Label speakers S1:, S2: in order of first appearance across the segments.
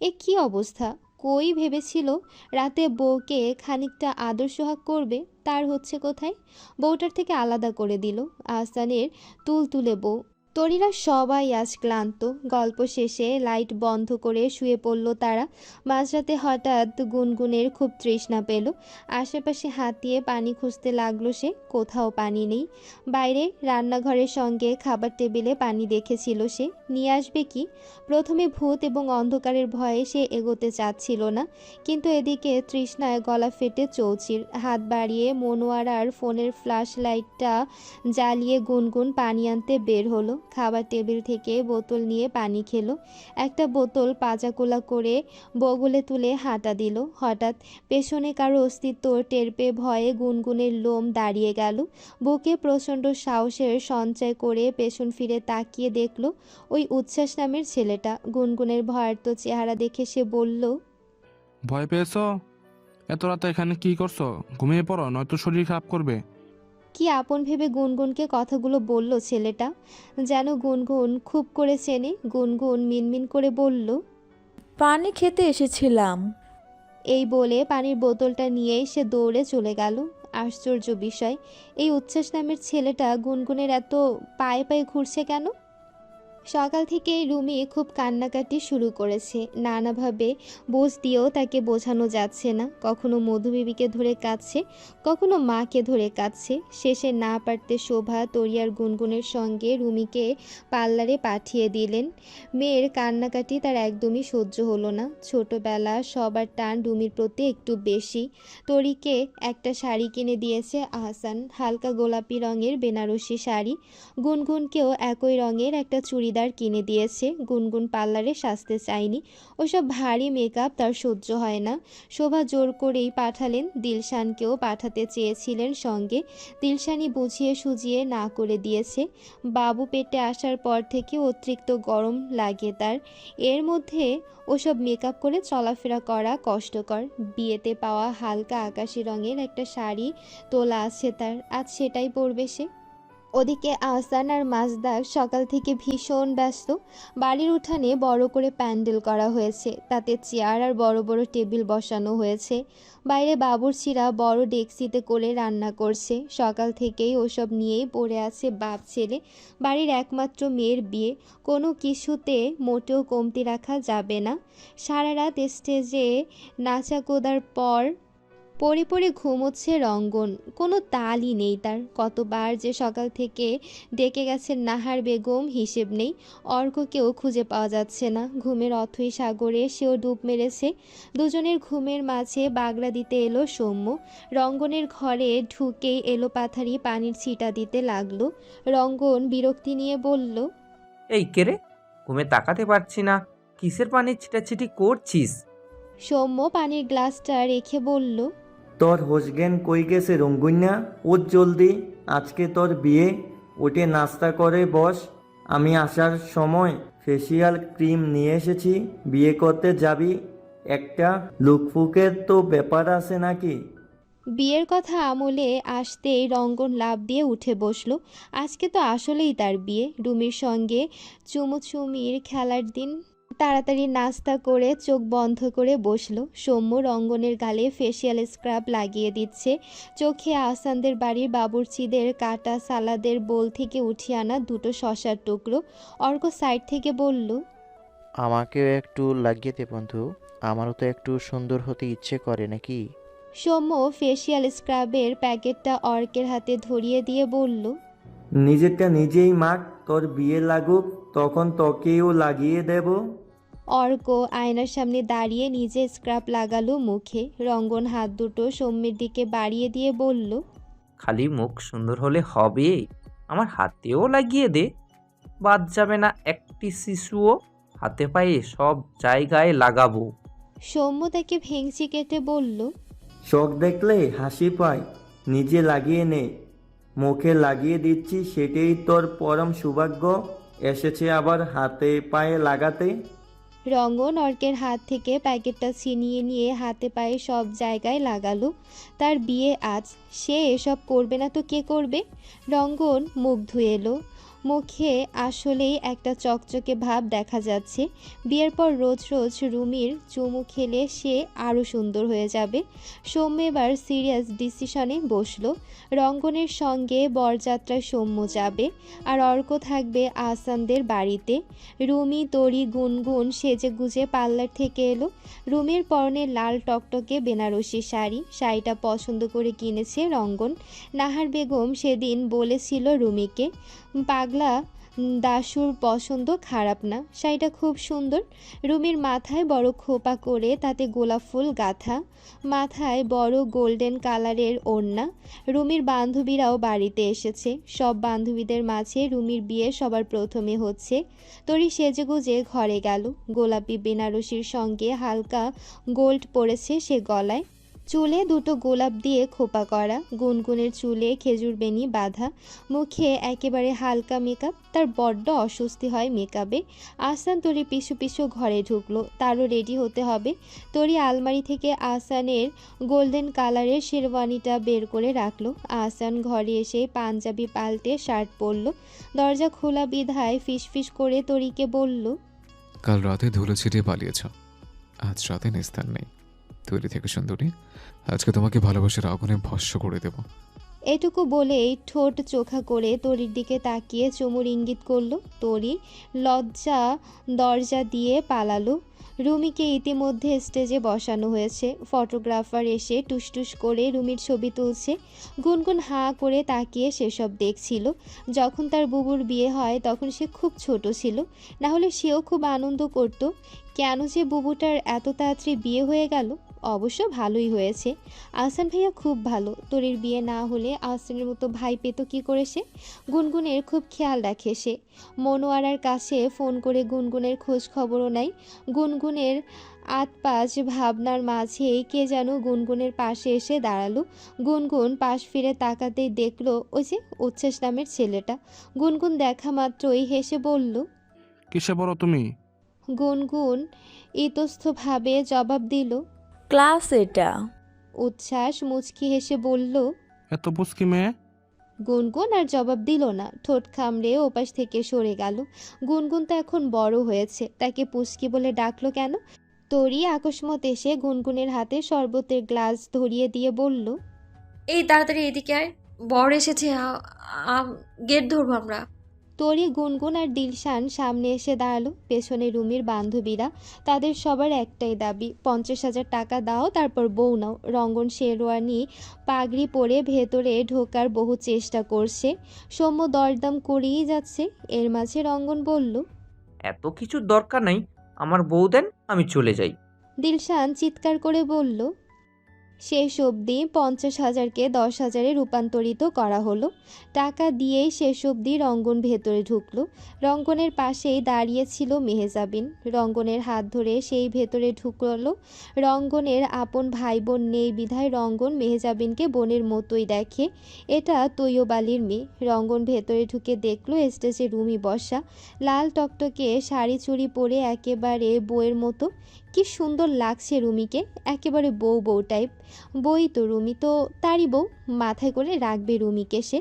S1: এ কি অবস্থা! কই ভেবেছিল রাতে বউকে খানিকটা আদর সোহাগ করবে, তার হচ্ছে কোথায়! বউটার থেকে আলাদা করে দিল আহসানের তুলতুলে বউ। তরীরা সবাই আজ ক্লান্ত। গল্প শেষে লাইট বন্ধ করে শুয়ে পড়ল তারা। মাঝরাতে হঠাৎ গুনগুনের খুব তৃষ্ণা পেল। আশেপাশে হাতিয়ে পানি খুঁজতে লাগলো সে, কোথাও পানি নেই। বাইরে রান্নাঘরের সঙ্গে খাবার টেবিলে পানি দেখেছিল সে, নিয়ে আসবে কি? প্রথমে ভূত এবং অন্ধকারের ভয়ে সে এগোতে চাচ্ছিল না, কিন্তু এদিকে তৃষ্ণায় গলা ফেটে চৌচির। হাত বাড়িয়ে মনোয়ারার ফোনের ফ্ল্যাশ লাইটটা জ্বালিয়ে গুনগুন পানি আনতে বের হলো। খাবার টেবিল থেকে বোতল নিয়ে পানি খেলো। একটা বোতল পাজাকোলা করে বগলে তুলে হাঁটা দিল। হঠাৎ পেছনে কারো অস্তিত্ব টের পেয়ে ভয়ে গুনগুনের লোম দাঁড়িয়ে গেল। বুকে প্রচণ্ড সাহসের সঞ্চয় করে পেছন ফিরে তাকিয়ে দেখল ওই উচ্ছ্বাস নামের ছেলেটা। গুনগুনের ভয়ার্ত চেহারা দেখে সে বলল,
S2: ভয় পেয়েছো? এত রাতে এখানে কি করছো? ঘুমিয়ে পড়ো, নয়তো শরীর খারাপ করবে।
S1: কি আপন ভেবে গুনগুনকে কথাগুলো বলল ছেলেটা, যেন গুনগুন খুব করে চেনে। গুনগুন মিনমিন করে বলল,
S3: পানি খেতে এসেছিলাম।
S1: এই বলে পানির বোতলটা নিয়েই সে দৌড়ে চলে গেল। আশ্চর্য বিষয়, এই উচ্ছ্বাস নামের ছেলেটা গুনগুনের এত পায়ে পায়ে ঘুরছে কেন? সকাল থেকেই রুমি খুব কান্নাকাটি শুরু করেছে। নানাভাবে বোঝ দিয়েও তাকে বোঝানো যাচ্ছে না। কখনো মধুবিবিকে ধরে কাঁদছে, কখনো মাকে ধরে কাঁদছে। শেষে না পারতে শোভা তরিয়ার গুনগুনের সঙ্গে রুমিকে পার্লারে পাঠিয়ে দিলেন। মেয়ের কান্নাকাটি তার একদমই সহ্য হলো না। ছোটবেলা সবার টান রুমির প্রতি একটু বেশি। তরিকে একটা শাড়ি কিনে দিয়েছে আহসান, হালকা গোলাপি রঙের বেনারসি শাড়ি। গুনগুনকেও একই রঙের একটা চুড়িদার কিনে দিয়েছে। গুনগুন পার্লারে সাজতে চায়নি, ওসব ভারী মেকআপ তার সহ্য হয় না। শোভা জোর করেই পাঠালেন। দিলশানকেও পাঠাতে চেয়েছিলেন সঙ্গে, দিলশানই বুঝিয়ে সুজিয়ে না করে দিয়েছে। বাবু পেটে আসার পর থেকে অতিরিক্ত গরম লাগে তার, এর মধ্যে ওসব মেকআপ করে চলাফেরা করা কষ্টকর। বিয়েতে পাওয়া হালকা আকাশি রঙের একটা শাড়ি তোলা আছে তার, আজ সেটাই পরবে সে। ওদিকে আহসান আর মাজদাক সকাল থেকে ভীষণ ব্যস্ত। বাড়ির উঠানে বড় করে প্যান্ডেল করা হয়েছে, তাতে চেয়ার আর বড় বড় টেবিল বসানো হয়েছে। বাইরে বাবুর্চিরা বড় ডেকচিতে করে রান্না করছে। সকাল থেকেই ওসব নিয়েই পড়ে আছে বাপ ছেলে। বাড়ির একমাত্র মেয়ের বিয়ে, কোনো কিছুতে মোটেও কমতি রাখা যাবে না। সারা রাত স্টেজে নাচাকোদার পর পড়ে পড়ে ঘুমোচ্ছে রঙ্গন, কোনো তালই নেই তার। কতবার যে সকাল থেকে ডেকে গেছেন নাহার বেগম, হিসেব নেই। অর্ককেও খুঁজে পাওয়া যাচ্ছে না। ঘুমের অথৈ সাগরে সেও ডুব মেরেছে। দুজনের ঘুমের মাঝে বাগড়া দিতে এলো সৌম্য। রঙ্গনের ঘরে ঢুকেই এলো পাথারি পানির ছিটা দিতে লাগলো। রঙ্গন বিরক্তি নিয়ে বলল,
S4: এই কে রে? ঘুমে তাকাতে পারছি না, কিসের পানি ছিটাছিটি করছিস?
S1: সৌম্য পানির গ্লাসটা রেখে বলল,
S5: তোর হোসগেন কই গেছে রঙ্গুন্যা? উঠ জলদি, আজকে তোর বিয়ে। উঠে নাস্তা করে বস। আমি আসার সময় ফেসিয়াল ক্রিম নিয়ে এসেছি। বিয়ে করতে যাবি, একটা লুকফুকের তো ব্যাপার আছে নাকি?
S1: বিয়ের কথা আমলে আসতেই রঙ্গন লাফ দিয়ে উঠে বসলো। আজকে তো আসলেই তার বিয়ে, রুমির সঙ্গে চুমুচুমির খেলার দিন। তাড়াতাড়ি নাস্তা করে চোখ বন্ধ করে বসলো। সৌম্য রঙ্গনের গালে ফেসিয়াল স্ক্রাব লাগিয়ে দিচ্ছে। চোখে আহসানদের বাড়ির বাবুর্চিদের কাটা সালাদের বোল থেকে উঠিয়ে আনা দুটো শশার টুকরো। অর্ক সাইড থেকে বলল,
S6: আমাকেও একটু লাগিয়ে দে বন্ধু, আমারও তো একটু সুন্দর হতে ইচ্ছে করে নাকি।
S1: সৌম্য ফেসিয়াল স্ক্রাবের প্যাকেটটা অর্কের হাতে ধরিয়ে দিয়ে বলল,
S5: নিজেরটা নিজেই মাখ, তোর বিয়ে লাগুক তখন তোকেও লাগিয়ে দেব।
S1: অর্ক আয়নার সামনে দাঁড়িয়ে নিজে স্ক্রাব লাগালো মুখে। রঙ্গন হাত দুটো সৌম্যের দিকে বাড়িয়ে দিয়ে বলল,
S4: খালি মুখ সুন্দর হলে হবে? আমার হাতেও লাগিয়ে দে। বাদ যাবে না একটি শিশুও। হাতে পায়ে সব জায়গায় লাগাবো।
S1: সৌম্য তাকে ভেংচি কেটে বলল,
S5: শখ দেখলে হাসি পায়, নিজে লাগিয়ে নে। মুখে লাগিয়ে দিচ্ছি, সেটাই তোর পরম সৌভাগ্য। এসেছে আবার হাতে পায়ে লাগাতে।
S1: রঙ্গন অর্কের হাত থেকে প্যাকেটটা ছিনিয়ে নিয়ে হাতে পায়ে সব জায়গায় লাগালো। তার বিয়ে আজ, সে এসব করবে না তো কে করবে? রঙ্গন মুখ ধুয়ে এলো। মুখে আসলেই একটা চকচকে ভাব দেখা যাচ্ছে। বিয়ের পর রোজ রোজ রুমির চুমু খেলে সে আরও সুন্দর হয়ে যাবে। সৌম্য এবার সিরিয়াস ডিসিশনে বসলো। রঙ্গনের সঙ্গে বরযাত্রায় সৌম্য যাবে, আর অর্ক থাকবে আহসানদের বাড়িতে। রুমি, তরি, গুনগুন সেজেগুজে পার্লার থেকে এলো। রুমির পরনে লাল টকটকে বেনারসি শাড়িটা পছন্দ করে কিনেছে রঙ্গন। নাহার বেগম সেদিন বলেছিল রুমিকে, পাগলা দাশুর পছন্দ খারাপ না, শাড়িটা খুব সুন্দর। রুমির মাথায় বড় খোপা করে তাতে গোলাপ ফুল গাঁথা, মাথায় বড় গোল্ডেন কালারের ওড়না। রুমির বান্ধবীরাও বাড়িতে এসেছে। সব বান্ধবীদের মাঝে রুমির বিয়ে সবার প্রথমে হচ্ছে। তরি সেজেগুজে ঘরে গেল। গোলাপি বেনারসির সঙ্গে হালকা গোল্ড পরেছে সে গলায়। চুলে দুটো গোলাপ দিয়ে খোপা করা। গুনগুনের চুলে খেজুর বেনি বাঁধা। মুখে একেবারে হালকা মেকআপ। তার বড্ড অস্বস্তি হয় মেকআপে। আহসান তরি পিছু পিছু ঘরে ঢুকলো। তারও রেডি হতে হবে। তরি আলমারি থেকে আহসানের গোল্ডেন কালারের শেরওয়ানিটা বের করে রাখলো। আহসান ঘরে এসে পাঞ্জাবি পাল্টে শার্ট পরলো। দরজা খোলা বিধায় ফিসফিস করে তরিকে বলল,
S7: কাল রাতে ধুলো ছিটিয়ে পালিয়েছ, আজ রাতে নিস্তার নেই। তৈরি থেকে সুন্দরী, আজকে তোমাকে ভালোবাসার আগুনে ভস্ম করে দেব।
S1: এটুকু বলেই ঠোঁট চোখা করে তরির দিকে তাকিয়ে চুমুর ইঙ্গিত করলো। তরি লজ্জা দরজা দিয়ে পালালো। রুমিকে ইতিমধ্যে স্টেজে বসানো হয়েছে। ফটোগ্রাফার এসে টুসটুস করে রুমির ছবি তুলছে। গুনগুন হাঁ করে তাকিয়ে সেসব দেখছিল। যখন তার বুবুর বিয়ে হয় তখন সে খুব ছোট ছিল, না হলে সেও খুব আনন্দ করত। কেন যে বুবুটার এত তাড়াতাড়ি বিয়ে হয়ে গেল? অবশ্য ভালোই হয়েছে। আহসান ভাইয়া খুব ভালো। তরির বিয়ে না হলে আহসানের মতো ভাই পেত কী করে সে? গুনগুনের খুব খেয়াল রাখে সে। মনোয়ারার কাছে ফোন করে গুনগুনের খোঁজ খবরও নেয়। গুনগুনের আতপাঁচ ভাবনার মাঝেই কে যেন গুনগুনের পাশে এসে দাঁড়ালো। গুনগুন পাশ ফিরে তাকাতেই দেখলো ওই যে উচ্ছ্বাস নামের ছেলেটা। গুনগুন দেখা মাত্রই হেসে বলল,
S2: কিসে পড়ো তুমি?
S1: গুনগুন ইতস্তভাবে জবাব দিল।
S3: ক্লাস এটা।
S1: উচ্ছ্বাস মুচকি হেসে বলল।
S2: এত পুচকি মেয়ে?
S1: গুনগুন আর জবাব দিল না। ঠোঁট কামড়ে ওপাশ থেকে সরে গেল। গুনগুন তো এখন বড় হয়েছে, তাকে পুচকি বলে ডাকলো কেন? তরি আকস্মাত এসে গুনগুনের হাতে শরবতের গ্লাস ধরিয়ে দিয়ে বলল,
S8: এই তাড়াতাড়ি এদিকে আয়, বর এসেছে, গেট ধরবো আমরা।
S1: তরি, গুনগুন আর দিলশান সামনে এসে দাঁড়ালো। পেছনে রুমির বান্ধবীরা। তাদের সবার একটাই দাবি, 50,000 টাকা দাও, তারপর বউ নাও। রঙ্গন শেরওয়ানি পাগড়ি পরে ভেতরে ঢোকার বহু চেষ্টা করছে। সৌম্য দরদাম করেই যাচ্ছে। এর মাঝে রঙ্গন বলল,
S4: এত কিছুর দরকার নাই, আমার বউ দেন, আমি চলে যাই।
S1: দিলশান চিৎকার করে বলল। শেষ অবধি 50,000কে 10,000-এ রূপান্তরিত করা হলো। টাকা দিয়েই শেষ অবধি রঙ্গন ভেতরে ঢুকলো। রঙ্গনের পাশেই দাঁড়িয়ে ছিল মেহজাবিন। রঙ্গনের হাত ধরে সেই ভেতরে ঢুকলো। রঙ্গনের আপন ভাই বোন নেই বিধায় রঙ্গন মেহজাবিনকে বোনের মতোই দেখে। এটা তৈয়বালির মেয়ে। রঙ্গন ভেতরে ঢুকে দেখলো স্টেজে রুমি বসা, লাল টকটকে শাড়ি চুড়ি পরে একেবারে বউয়ের মতো। কি সুন্দর লাগছে রুমিকে, একেবারে বউ বউ টাইপ। বই তো রুমি তো তারই বউ, মাথায় করে রাখবে রুমিকে সে।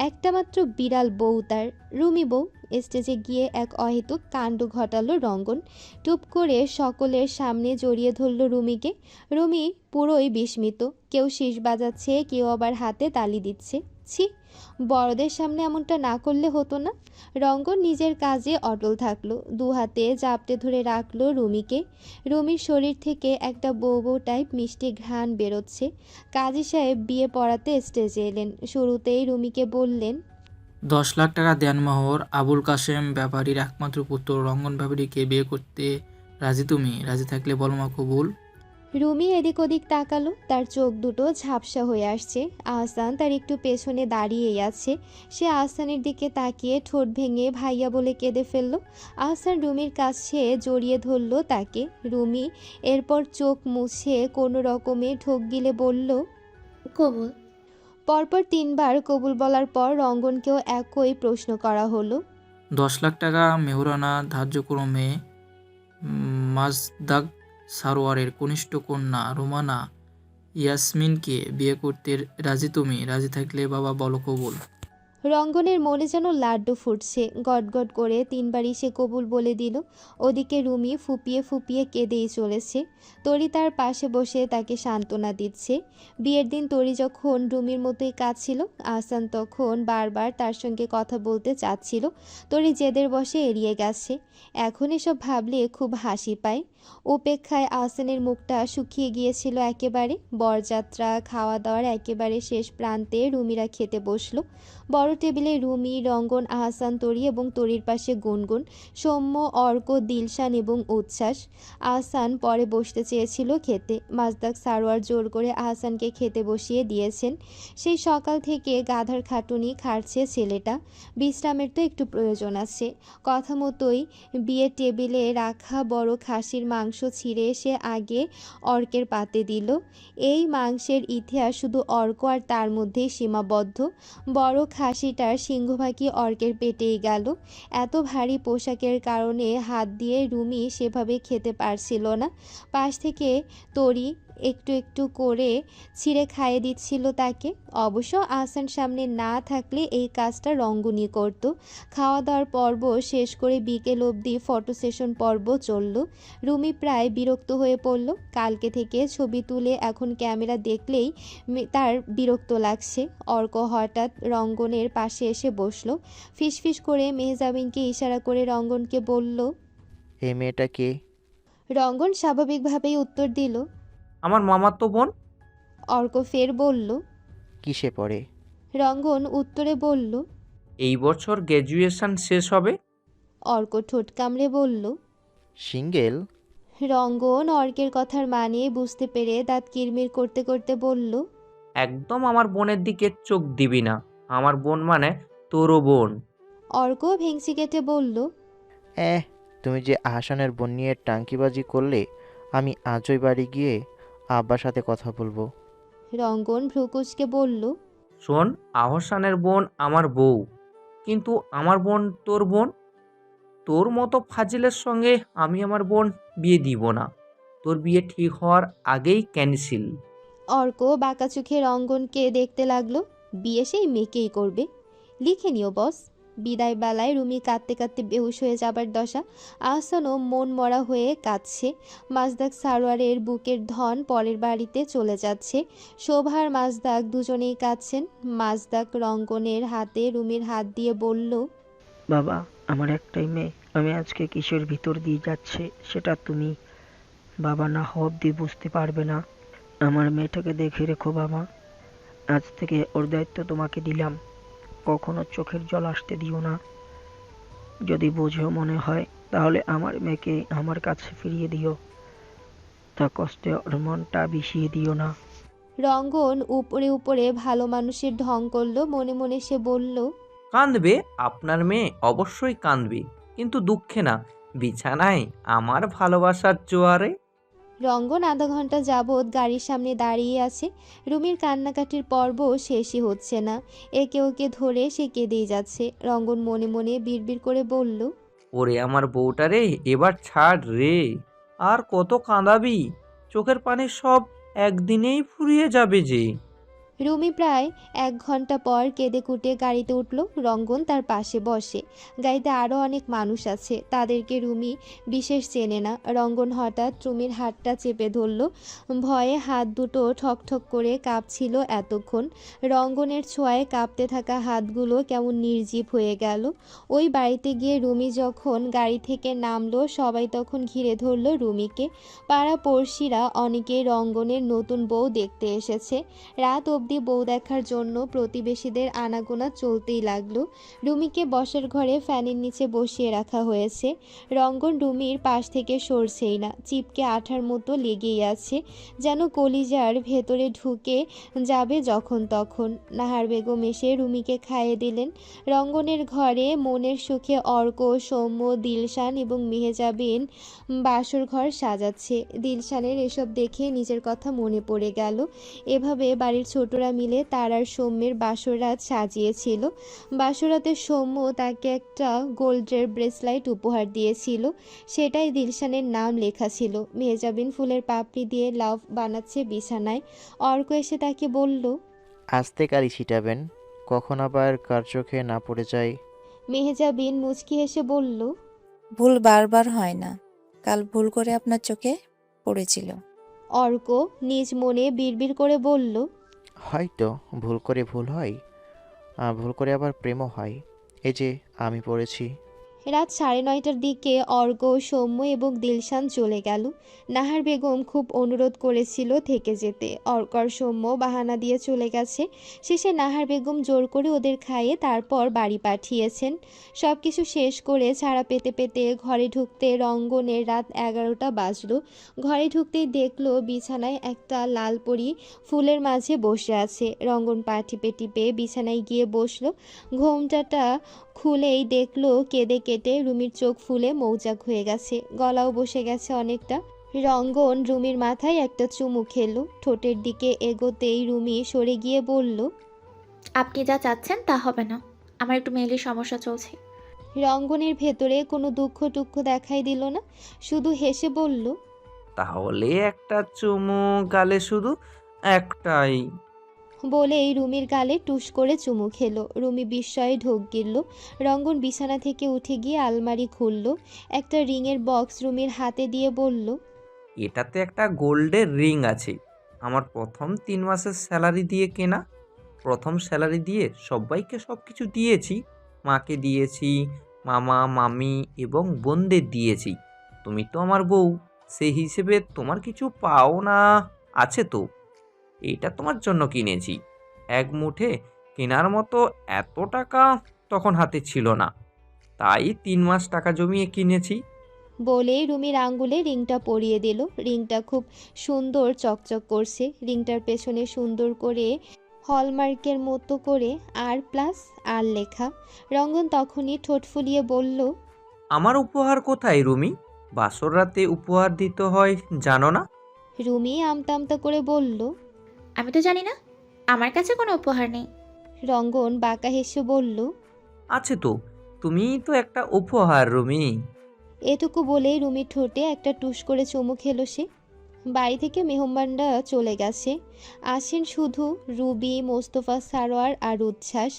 S1: একটা মাত্র বিড়াল বউ তার, রুমি বউ। স্টেজে গিয়ে এক অহেতুক কাণ্ড ঘটালো রঙ্গন। টুপ করে সকলের সামনে জড়িয়ে ধরলো রুমিকে। রুমি পুরোই বিস্মিত। কেউ শীষ বাজাচ্ছে, কেউ আবার হাতে তালি দিচ্ছে। ছি, বড়দের সামনে এমনটা না করলে হতো না। রঙ্গন নিজের কাজে অটল থাকলো। দু হাতে জাপটে ধরে রাখলো রুমিকে। রুমির শরীর থেকে একটা বউ বউ টাইপ মিষ্টি ঘ্রাণ বেরোচ্ছে। কাজী সাহেব বিয়ে পড়াতে স্টেজে এলেন। শুরুতেই রুমিকে বললেন,
S9: 10 লাখ টাকা দেনমোহর, আবুল কাশেম ব্যাপারীর একমাত্র পুত্র রঙ্গন ব্যাপারীকে বিয়ে করতে রাজি তুমি? রাজি থাকলে বলো মা কবুল।
S1: রুমি এদিক ওদিক তাকালো। তার চোখ দুটো ঝাপসা হয়ে আসছে। আহসান তার একটু পেছনে দাঁড়িয়েই আছে। সে আহসানের দিকে তাকিয়ে ঠোঁট ভেঙে ভাইয়া বলে কেঁদে ফেলল। আহসান রুমির কাছে জড়িয়ে ধরল তাকে। রুমি এরপর চোখ মুছে কোনো রকমে ঢোক গিলে বলল,
S8: কবুল।
S1: পরপর 3 বার কবুল বলার পর রঙ্গনকেও একই প্রশ্ন করা হলো।
S9: 10 লাখ টাকা মেহরানা ধার্যক্রমে মাজদাক সারোয়ারের কনিষ্ঠ কন্যা রোমানা ইয়াসমিনকে বিয়ে করতে রাজি তুমি? রাজি থাকলে বাবা বলো কবুল।
S1: রঙ্গনের মনে যেন লাড্ডু ফুটছে। গটগট করে 3বারই সে কবুল বলে দিল। ওদিকে রুমি ফুপিয়ে ফুপিয়ে কেঁদেই চলেছে। তরি তার পাশে বসে তাকে সান্ত্বনা দিচ্ছে। বিয়ের দিন তরি যখন রুমির মতোই কাঁদছিল, আহসান তখন বারবার তার সঙ্গে কথা বলতে চাচ্ছিল। তরি জেদের বশে এড়িয়ে গেছে। এখন এসব ভাবলে খুব হাসি পায়। উপেক্ষায় আহসানের মুখটা শুকিয়ে গিয়েছিল একেবারে। বরযাত্রা খাওয়া দাওয়ার একেবারে শেষ প্রান্তে রুমিরা খেতে বসলো। বড় টেবিলে রুমি, রঙ্গন, আহসান, তরি এবং তরির পাশে গুনগুন, সৌম্য, অর্ক, দিলশান এবং উচ্ছ্বাস। আহসান পরে বসতে চেয়েছিল খেতে। মাজদাক সারোয়ার জোর করে আহসানকে খেতে বসিয়ে দিয়েছেন। সেই সকাল থেকে গাধার খাটুনি খাটছে ছেলেটা। বিশ্রামের তো একটু প্রয়োজন আছে। কথা মতোই বিয়ের টেবিলে রাখা বড় খাসির মাংস ছিঁড়ে সে আগে অর্কের পাতে দিল। এই মাংসের ইতিহাস শুধু অর্ক আর তার মধ্যেই সীমাবদ্ধ। বড় খাসিটার সিংহভাগই অর্কের পেটেই গেল। এত ভারী পোশাকের কারণে হাত দিয়ে রুমি সেভাবে খেতে পারছিল না। পাশ থেকে তরি একটু একটু করে ছিঁড়ে খাইয়ে দিচ্ছিল তাকে। অবশ্য আহসান সামনে না থাকলে এই কাজটা রঙ্গনই করত। খাওয়া দাওয়ার পর্ব শেষ করে বিকেল অবধি ফটো সেশন পর্ব চলল। রুমি প্রায় বিরক্ত হয়ে পড়ল। কালকে থেকে ছবি তুলে এখন ক্যামেরা দেখলেই তার বিরক্ত লাগছে। অর্ক হঠাৎ রঙ্গনের পাশে এসে বসলো। ফিসফিস করে মেহজাবিনকে ইশারা করে রঙ্গনকে বলল।
S6: এই মেয়েটা কে?
S1: রঙ্গন স্বাভাবিকভাবেই উত্তর দিল।
S4: আমার মামাতো বোন।
S1: অর্ক ফের বলল।
S6: কিসে পড়ে?
S1: রঙ্গন উত্তরে বলল।
S4: এই বছর গ্র্যাজুয়েশন শেষ হবে।
S1: অর্ক ঠোঁট কামড়ে বলল।
S6: সিঙ্গেল?
S1: রঙ্গন অর্কের কথার মানে বুঝতে পেরে দাঁত কিরমির করতে করতে বলল।
S4: একদম আমার বোনের দিকে চোখ দিবি না। আমার বোন মানে তোরও বোন।
S1: অর্ক ভেংচি কেটে বলল।
S6: তুমি যে আহসানের বোন নিয়ে টাঙ্কিবাজি করলে, আমি আজই বাড়ি গিয়ে আব্বার সাথে কথা বলবো।
S1: রঙ্গন ভ্রুকুচকে বলল।
S4: শোন, আহসানের বোন আমার বউ, কিন্তু আমার বোন তোর বোন। তোর মতো ফাজিলের সঙ্গে আমি আমার বোন বিয়ে দিব না। তোর বিয়ে ঠিক হওয়ার আগেই ক্যান্সেল।
S1: অর্ক বাঁকা চোখে রঙ্গনকে দেখতে লাগলো। বিয়ে সেই মেয়েকেই করবে, লিখে নিও বস। বিদায় বেলায় রুমি কাঁদতে কাঁদতে বেহুশ হয়ে যাবার দশা। আহসানও মন মরা হয়ে কাঁদছে। মাজদাক সারোয়ারের বুকের ধন পরের বাড়িতে চলে যাচ্ছে। শোভার মাজদাক দুজনেই কাঁদছেন। মাজদাক রঙ্গনের হাতে রুমির হাত দিয়ে বলল।
S10: বাবা, আমার একটাই মেয়ে, আমি আজকে কিসের ভিতর দিয়ে যাচ্ছে সেটা তুমি বাবা না হওয়া অব্দি বুঝতে পারবে না। আমার মেয়েটাকে দেখে রেখো বাবা। আজ থেকে ওর দায়িত্ব তোমাকে দিলাম। কখনো চোখের জল আসতে দিও না। যদি বোঝো মনে হয় তাহলে আমার মেয়েকে আমার কাছে ফিরিয়ে দিও। তা কষ্টে ওর মনটা বিষিয়ে দিও না।
S1: রঙ্গন উপরে উপরে ভালো মানুষের ঢং করলো। মনে মনে সে বলল।
S4: কাঁদবে, আপনার মেয়ে অবশ্যই কাঁদবে, কিন্তু দুঃখে না, বিছানায় আমার ভালোবাসার জোয়ারে।
S1: রঙ্গন আধা ঘন্টা যাবৎ গাড়ির সামনে দাঁড়িয়ে আছে। রুমির কান্নাকাটির পর্ব শেষই হচ্ছে না। একে ওকে ধরে সে কেঁদেই যাচ্ছে। রঙ্গন মনে মনে বিড়বিড় করে বলল।
S4: ওরে আমার বউটা রে, এবার ছাড় রে। আর কত কাঁদাবি? চোখের পানি সব একদিনেই ফুরিয়ে যাবে যে।
S1: রুমি প্রায় 1 ঘন্টা পর কেঁদে কুটে গাড়িতে উঠল। রঙ্গন তার পাশে বসে। গাড়িতে আরও অনেক মানুষ আছে, তাদেরকে রুমি বিশেষ চেনে না। রঙ্গন হঠাৎ রুমির হাতটা চেপে ধরল। ভয়ে হাত দুটো ঠকঠক করে কাঁপছিল এতক্ষণ। রঙ্গনের ছোঁয়ায় কাঁপতে থাকা হাতগুলো কেমন নির্জীব হয়ে গেল। ওই বাড়িতে গিয়ে রুমি যখন গাড়ি থেকে নামলো, সবাই তখন ঘিরে ধরল রুমিকে। পাড়া পড়শিরা অনেকেই রঙ্গনের নতুন বউ দেখতে এসেছে। রাত অবধি বউ দেখার জন্য প্রতিবেশীদের আনাগোনা চলতেই লাগলো। রুমিকে বসার ঘরে ফ্যানের নিচে বসিয়ে রাখা হয়েছে। রঙ্গন রুমির পাশ থেকে সরছেই না, চিপকে আঠার মতো লেগেই আছে, যেন কলিজার ভেতরে ঢুকে যাবে যখন তখন। নাহার বেগম এসে রুমিকে খাইয়ে দিলেন। রঙ্গনের ঘরে মনের সুখে অর্ক, সৌম্য, দিলশান এবং মেহজাবিন বাসর ঘর সাজাচ্ছে। দিলশানের এসব দেখে নিজের কথা মনে পড়ে গেল। এভাবে বাড়ির ছোটরা মিলে তার আর সৌম্যের বাসরাত সাজিয়েছিল। বাসরাতে সৌম্য তাকে একটা গোল্ডের ব্রেসলাইট উপহার দিয়েছিল, সেটাই দিলশানের নাম লেখা ছিল। মেহজাবিন ফুলের পাপড়ি দিয়ে লাভ বানাচ্ছে বিছানায়। অর্ক এসে তাকে বলল।
S6: আস্তে কালি ছিটাবেন, কখন আবার কার চোখে না পড়ে যায়।
S1: মেহজাবিন মুচকি হেসে বলল,
S11: ভুল বারবার হয় না, কাল ভুল করে আপনার চোখে পড়েছিল।
S1: অর্ক নিজ মনে বিড়বিড় করে বলল,
S6: হয়তো ভুল করে ভুল হয়, ভুল করে আবার প্রেমও হয়। এই যে আমি পড়েছি।
S1: রাত 9:30টার দিকে অর্ক, সৌম্য এবং দিলশান চলে গেল। নাহার বেগম খুব অনুরোধ করেছিল থেকে যেতে। অর্ক আর সৌম্য বাহানা দিয়ে চলে গেছে। শেষে নাহার বেগম জোর করে ওদের খাইয়ে তারপর বাড়ি পাঠিয়েছেন। সব কিছু শেষ করে ছাড়া পেতে পেতে ঘরে ঢুকতে রঙ্গনের রাত 11টা বাজলো। ঘরে ঢুকতেই দেখলো বিছানায় একটা লাল পরী ফুলের মাঝে বসে আছে। রঙ্গন পা টিপে টিপে বিছানায় গিয়ে বসলো। ঘোমটাটা খুলেই দেখলো কেঁদে কেটে রুমির চোখ ফুলে মৌচাক হয়ে গেছে, গলাও বসে গেছে অনেকটা। রঙ্গন রুমির মাথায় একটা চুমু খেলো। ঠোঁটের দিকে এগোতেই রুমি সরে গিয়ে বলল,
S12: আপনি যা চাচ্ছেন তা হবে না, আমার একটু মেয়েলির সমস্যা চলছে।
S1: রঙ্গনের ভেতরে কোনো দুঃখ টুক্ষ দেখাই দিল না, শুধু হেসে বলল,
S4: তাহলে একটা চুমু গালে, শুধু একটাই।
S1: বলেই রুমির গালে টুস করে চুমু খেলো। রুমি বিস্ময়ে ঢোক গিলল। রঙ্গন বিছানা থেকে উঠে গিয়ে আলমারি খুলল। একটা রিংয়ের বক্স রুমির হাতে দিয়ে বলল,
S4: এটাতে একটা গোল্ডের রিং আছে, আমার প্রথম 3 মাসের স্যালারি দিয়ে কেনা। প্রথম স্যালারি দিয়ে সবাইকে সব কিছু দিয়েছি, মাকে দিয়েছি, মামা মামি এবং বোনদের দিয়েছি। তুমি তো আমার বউ, সেই হিসেবে তোমার কিছু পাওনা আছে তো। এটা তোমার জন্য কিনেছি। এক মুঠে কেনার মতো এত টাকা তখন হাতে ছিল না, তাই 3 মাস টাকা জমিয়ে কিনেছি।
S1: বলেই রুমির আঙ্গুলে রিংটা পরিয়ে দিল। রিংটা খুব সুন্দর চকচক করছে। রিংটার পেছনে সুন্দর করে হলমার্কের মতো করে R+R লেখা। রঙ্গন তখনই ঠোঁট ফুলিয়ে বলল,
S4: আমার উপহার কোথায় রুমি? বাসর রাতে উপহার দিতে হয় জানো না?
S1: রুমি আমতা আমতা করে বলল,
S12: আমি তো জানি না, আমার কাছে কোনো উপহার নেই।
S1: রঙ্গন বাঁকা হেসে বলল,
S4: আছে তো, তুমিই তো একটা উপহার রুমি।
S1: এটুকু বলেই রুমির ঠোঁটে একটা টুস করে চুমু খেলো সে। বাড়ি থেকে মেহমানরা চলে গেছে। আসেন শুধু রুবি, মোস্তফা, সারোয়ার আর উচ্ছ্বাস।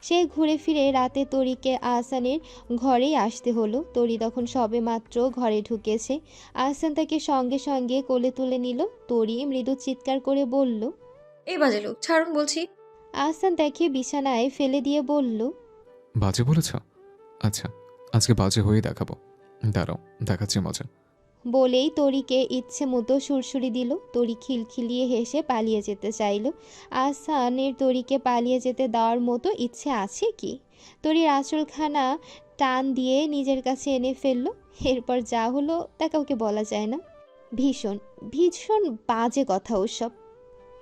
S1: সে ঘুরে ফিরে রাতে তরিকে আহসানের ঘরেই আসতে হলো। তরি তখন সবে মাত্র ঘরে ঢুকেছে। আহসান তাকে সঙ্গে সঙ্গে কোলে তুলে নিল। তরি মৃদু চিৎকার করে বলল,
S8: এই বাজে লোক, ছাড়ুন বলছি।
S1: আহসান তাকে বিছানায় ফেলে দিয়ে বলল,
S7: বাজে বলেছ? আচ্ছা, আজকে বাজে হয়ে দেখাবো, দাঁড়াও দেখাচ্ছি মজা।
S1: বলেই তরিকে ইচ্ছে মতো সুরসুরি দিল। তরি খিলখিলিয়ে হেসে পালিয়ে যেতে চাইল। আহসানের তরিকে পালিয়ে যেতে দেওয়ার মতো ইচ্ছে আছে কি? তরির আঁচলখানা টান দিয়ে নিজের কাছে এনে ফেলল। এরপর যা হলো তা কাউকে বলা যায় না। ভীষণ ভীষণ বাজে কথা ওসব।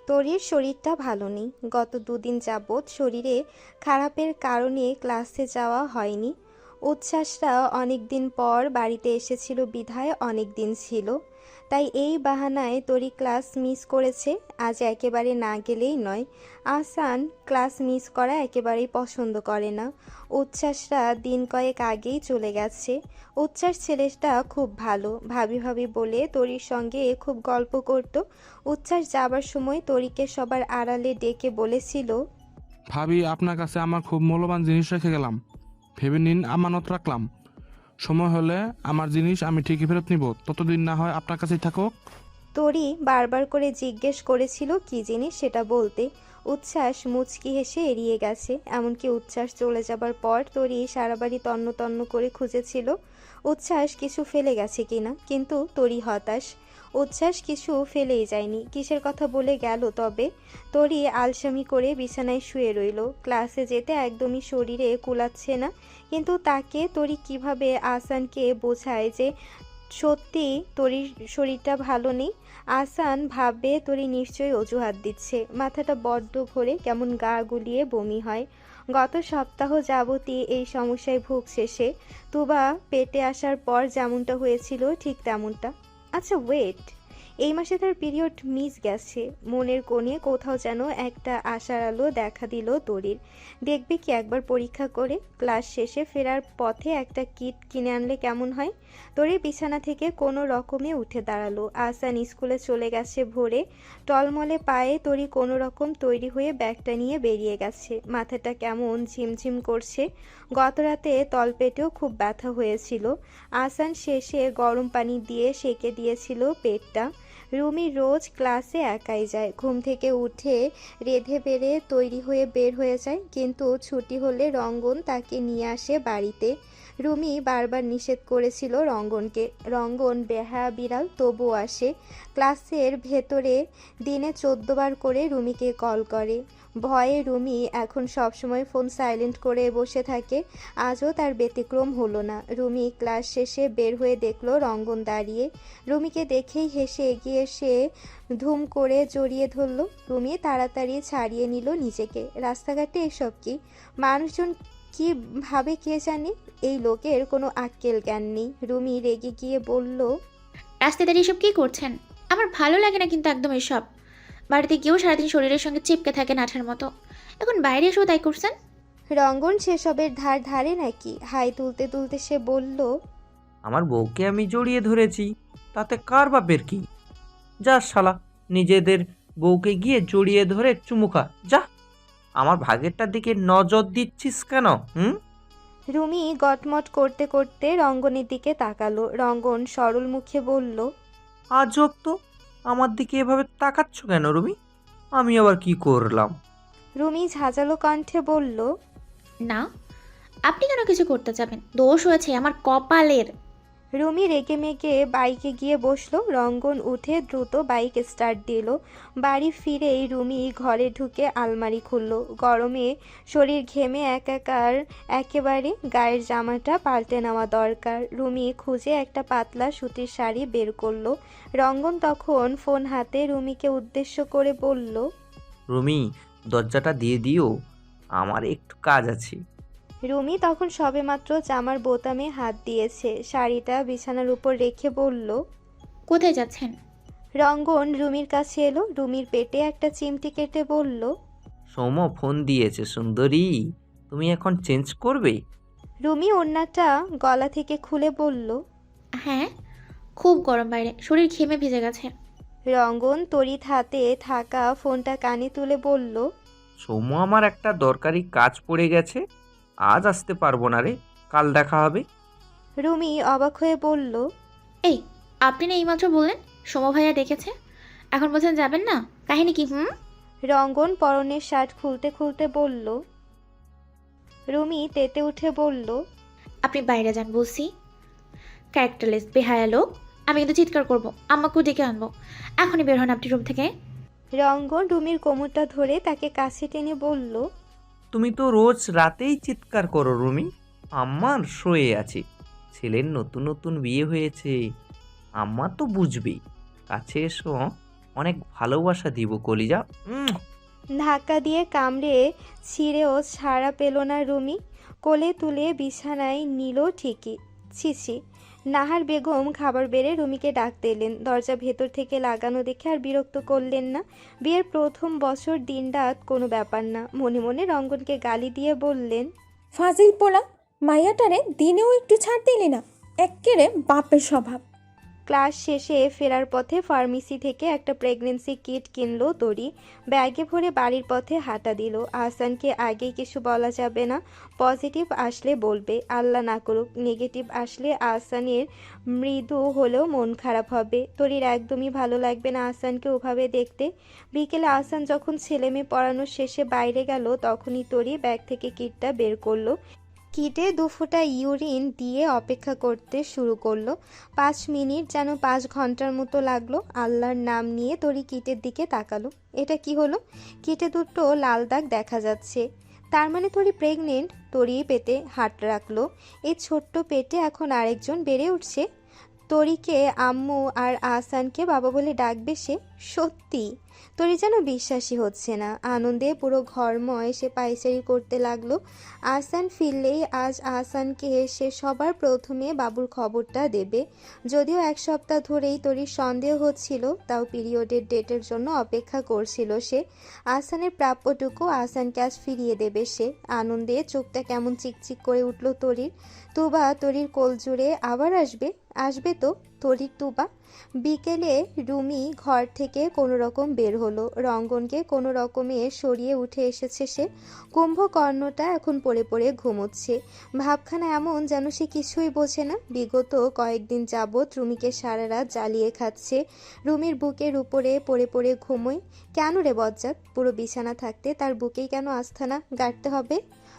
S1: তরির শরীরটা ভালো নেই। গত 2 দিন যাবৎ শরীরে খারাপের কারণে ক্লাসে যাওয়া হয়নি। উচ্ছ্বাসরা অনেক দিন পর বাড়িতে এসেছিল বিধায় অনেক দিন ছিল, তাই এই বাহানায় তরি ক্লাস মিস করেছে। আজ একেবারে না গেলেই নয়। আহসান ক্লাস মিস করা একেবারেই পছন্দ করে না। উচ্ছ্বাসরা দিন কয়েক আগেই চলে গেছে। উচ্ছ্বাস ছেলেটা খুব ভালো, ভাবি ভাবি বলে তরির সঙ্গে খুব গল্প করত। উচ্ছ্বাস যাবার সময় তরিকে সবার আড়ালে ডেকে বলেছিল,
S2: ভাবি, আপনার কাছে আমার খুব মূল্যবান জিনিস রেখে গেলাম, ভেবে নিন আমানত রাখলাম। সময় হলে আমার জিনিস আমি ঠিকই ফেরত নিব, ততদিন না হয় আপনার কাছেই থাকুক।
S1: তরি বারবার করে জিজ্ঞেস করেছিল কি জিনিস সেটা বলতে। উচ্ছ্বাস মুচকি হেসে এড়িয়ে গেছে। এমনকি উচ্ছ্বাস চলে যাবার পর তরি সারা বাড়ি তন্ন তন্ন করে খুঁজেছিল উচ্ছ্বাস কিছু ফেলে গেছে কিনা, কিন্তু তরি হতাশ। উচ্ছ্বাস কিছু ফেলেই যায়নি। কিসের কথা বলে গেল তবে? তরি আলসামি করে বিছানায় শুয়ে রইল। ক্লাসে যেতে একদমই শরীরে কুলাচ্ছে না। কিন্তু তাকে তরি কিভাবে আহসানকে বোঝায় যে সত্যি তরির শরীরটা ভালো নেই? আহসান ভাববে তরি নিশ্চয়ই অজুহাত দিচ্ছে। মাথাটা বড্ড ঘোরে, কেমন গা গুলিয়ে বমি হয়। গত সপ্তাহ যাবতই এই সমস্যায় ভুগছে সে। তুবা পেটে আসার পর যেমনটা হয়েছিল ঠিক তেমনটা। আচ্ছা ওয়েট, এই মাসে তার পিরিয়ড মিস গেছে। মনের কোণে কোথাও যেন একটা আশার আলো দেখা দিল তরির। দেখবে কি একবার পরীক্ষা করে? ক্লাস শেষে ফেরার পথে একটা কিট কিনে আনলে কেমন হয়? তরির বিছানা থেকে কোনো রকমে উঠে দাঁড়ালো। আহসান স্কুলে চলে গেছে ভোরে। টলমলে পায়ে তরি কোনো রকম তৈরি হয়ে ব্যাগটা নিয়ে বেরিয়ে গেছে। মাথাটা কেমন ঝিমঝিম করছে। গতরাতে তলপেটেও খুব ব্যথা হয়েছিল। আহসান শেষে গরম পানি দিয়ে সেঁকে দিয়েছিল পেটটা। রুমি রোজ ক্লাসে একাই যায়। ঘুম থেকে উঠে রেঁধে বেড়ে তৈরি হয়ে বের হয়ে যায়, কিন্তু ছুটি হলে রঙ্গন তাকে নিয়ে আসে বাড়িতে। রুমি বারবার নিষেধ করেছিল রঙ্গনকে। রঙ্গন বেহায়া বিড়াল, তবুও আসে। ক্লাসের ভেতরে দিনে 14 বার করে রুমিকে কল করে। ভয়ে রুমি এখন সবসময় ফোন সাইলেন্ট করে বসে থাকে। আজও তার ব্যতিক্রম হলো না। রুমি ক্লাস শেষে বের হয়ে দেখলো রঙ্গন দাঁড়িয়ে। রুমিকে দেখেই হেসে এগিয়ে এসে ধুম করে জড়িয়ে ধরল। রুমি তাড়াতাড়ি ছাড়িয়ে নিল নিজেকে। রাস্তাঘাটে এসব কি? মানুষজন কি ভাবে কে জানে? এই লোকের কোনো আক্কেল জ্ঞান নেই। রুমি রেগে গিয়ে বলল,
S12: রাস্তায় দাঁড়িয়ে এসব কী করছেন? আমার ভালো লাগে না কিন্তু একদম এসব। বাড়িতে গিয়েও সারাদিন শরীরের সঙ্গে চিপকে থাকেন আঠার মতো, এখন বাইরে এসেও তাই করছেন।
S1: রঙ্গন সেসবের ধার ধারে নাকি? হাই তুলতে তুলতে সে বলল,
S4: আমার বউকে আমি জড়িয়ে ধরেছি, তাতে কার বাপের কি? যা শালা, নিজেদের বউকে গিয়ে জড়িয়ে ধরে চুমুখা যা। আমার ভাগেরটার দিকে নজর দিচ্ছিস কেন?
S1: রুমি গটমট করতে করতে রঙ্গনের দিকে তাকালো। রঙ্গন সরল মুখে বলল,
S4: আজব তো, আমার দিকে এভাবে তাকাচ্ছ কেন রুমি? আমি আবার কি করলাম?
S1: রুমি ঝাঁঝালো কণ্ঠে বলল,
S12: না, আপনি কেন কিছু করতে যাবেন? দোষ হয়েছে আমার কপালের।
S1: রুমি রেগে মেগে বাইকে গিয়ে বসলো। রঙ্গন উঠে দ্রুত বাইক স্টার্ট দিল। বাড়ি ফিরেই রুমি ঘরে ঢুকে আলমারি খুলল। গরমে শরীর ঘেমে একাকার, একেবারে গায়ের জামাটা পাল্টে নেওয়া দরকার। রুমি খুঁজে একটা পাতলা সুতির শাড়ি বের করলো। রঙ্গন তখন ফোন হাতে রুমিকে উদ্দেশ্য করে বলল,
S4: রুমি, দরজাটা দিয়ে দিও, আমার একটু কাজ আছে।
S1: রুমি তখন সবেমাত্র জামার বোতামে হাত দিয়েছে। শাড়িটা বিছানার উপর রেখে বলল,
S12: কোথায় যাচ্ছেন?
S1: রঙ্গন রুমির কাছে এলো। রুমির পেটে একটা চিমটি কেটে বলল,
S4: সৌম্য ফোন দিয়েছে সুন্দরী, তুমি এখন চেঞ্জ করবে?
S1: রুমি ওড়নাটা গলা থেকে খুলে বলল,
S12: হ্যাঁ, খুব গরম বাইরে, শরীর ঘেমে ভিজে গেছে।
S1: রঙ্গন তড়িৎ হাতে থাকা ফোনটা কানে তুলে বলল,
S4: সৌম্য, আমার একটা দরকারি কাজ পড়ে গেছে, আজ আসতে পারবো না রে, কাল দেখা হবে।
S1: রুমি অবাক হয়ে বলল,
S12: এই, আপনি না এইমাত্র বললেন সোমা ভাইয়া দেখেছে, এখন বলছেন যাবেন না? কাহিনী কি?
S1: রঙ্গন পরনের শার্ট খুলতে খুলতে বলল। রুমি তেতে উঠে বলল,
S12: আপনি বাইরে যান বলছি, ক্যারেক্টারলেস বেহায়া লোক। আমি কিন্তু চিৎকার করবো, আম্মাকেও ডেকে আনবো। এখনই বের হন আপনি রুম থেকে।
S1: রঙ্গন রুমির কোমরটা ধরে তাকে কাছে টেনে বলল,
S4: তুমি তো রোজ রাতেই চিৎকার করো রুমি, আম্মার শুয়ে আছে, ছেলের নতুন নতুন বিয়ে হয়েছে, আম্মা তো বুঝবেই, কাছে এসো, অনেক ভালোবাসা দিব কলিজা।
S1: ধাক্কা দিয়ে কামড়ে ছিঁড়েও ছাড়া পেল না রুমি। কোলে তুলে বিছানায় নিল ঠিকই। ছিছি। নাহার বেগম খাবার বেড়ে রুমিকে ডাকতে এলেন। দরজা ভেতর থেকে লাগানো দেখে আর বিরক্ত করলেন না। বিয়ের প্রথম বছর দিনরাত কোনো ব্যাপার না। মনে মনে রঙ্গনকে গালি দিয়ে বললেন,
S3: ফাজিল পোলা, মাইয়াটারে দিনেও একটু ছাড় দিলি না, এক্কেরে বাপের স্বভাব।
S1: ক্লাস শেষে ফেরার পথে ফার্মেসি থেকে একটা প্রেগনেন্সি কিট কিনলো তরি। ব্যাগে ভরে বাড়ির পথে হাঁটা দিল। আহসানকে আগেই কিছু বলা যাবে না। পজিটিভ আসলে বলবে, আল্লাহ না করুক নেগেটিভ আসলে আহসানের মৃদু হলেও মন খারাপ হবে। তরির একদমই ভালো লাগবে না আহসানকে ওভাবে দেখতে। বিকেলে আহসান যখন ছেলে মেয়ে পড়ানোর শেষে বাইরে গেল, তখনই তরি ব্যাগ থেকে কিটটা বের করলো। কিটে 2 ফোঁটা ইউরিন দিয়ে অপেক্ষা করতে শুরু করলো। 5 মিনিট যেন 5 ঘন্টার মতো লাগলো। আল্লাহর নাম নিয়ে তরি কিটের দিকে তাকালো। এটা কি হলো? কিটে দুটো লাল দাগ দেখা যাচ্ছে। তার মানে তরি প্রেগনেন্ট। তরি পেটে হাত রাখলো। এই ছোট্ট পেটে এখন আরেকজন বেড়ে উঠছে। তরিকে আম্মু আর আহসানকে বাবা বলে ডাকবে সে। সত্যি তরি যেন বিশ্বাসই হচ্ছে না। আনন্দে পুরো ঘরময় সে পায়চারি করতে লাগলো। আহসান ফিরলেই আজ আহসানকে সে সবার প্রথমে বাবুর খবরটা দেবে। যদিও এক সপ্তাহ ধরেই তরির সন্দেহ হচ্ছিল, তাও পিরিয়ডের ডেটের জন্য অপেক্ষা করছিল সে। আহসানের প্রাপ্যটুকু আহসানকে আজ ফিরিয়ে দেবে সে। আনন্দে চোখটা কেমন চিকচিক করে উঠল তরির। তুবা তরির কোল জুড়ে আবার আসবে তো তরির তুবা। বিকেলে রুমি ঘর থেকে কোনো রকম বের হলো। রঙ্গনকে কোনো রকমে সরিয়ে উঠে এসেছে সে। কুম্ভকর্ণটা এখন পড়ে পড়ে ঘুমোচ্ছে। ভাবখানা এমন যেন সে কিছুই বোঝে না। বিগত কয়েকদিন যাবৎ রুমিকে সারা রাত জ্বালিয়ে খাচ্ছে। রুমির বুকের উপরে পড়ে পড়ে ঘুমোয়। কেন রে বজ্জাত, পুরো বিছানা থাকতে তার বুকেই কেন আস্থানা গাড়তে হবে?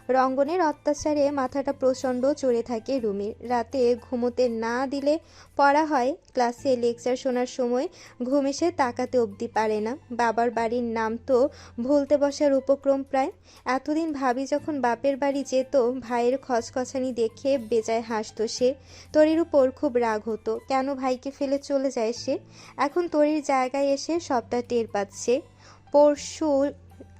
S1: রঙ্গনের অত্যাচারে মাথাটা প্রচণ্ড চড়ে থাকে রুমির। রাতে ঘুমোতে না দিলে পড়া হয়, ক্লাসে লেকচার শোনার সময় ঘুম এসে তাকাতে অবধি পারে না। বাবার বাড়ির নাম তো ভুলতে বসার উপক্রম প্রায়। এতদিন ভাবি যখন বাপের বাড়ি যেত, ভাইয়ের খচখচানি দেখে বেজায় হাসত সে। তরির উপর খুব রাগ হতো, কেন ভাইকে ফেলে চলে যায় সে। এখন তরির জায়গায় এসে সবটা টের পাচ্ছে। পরশু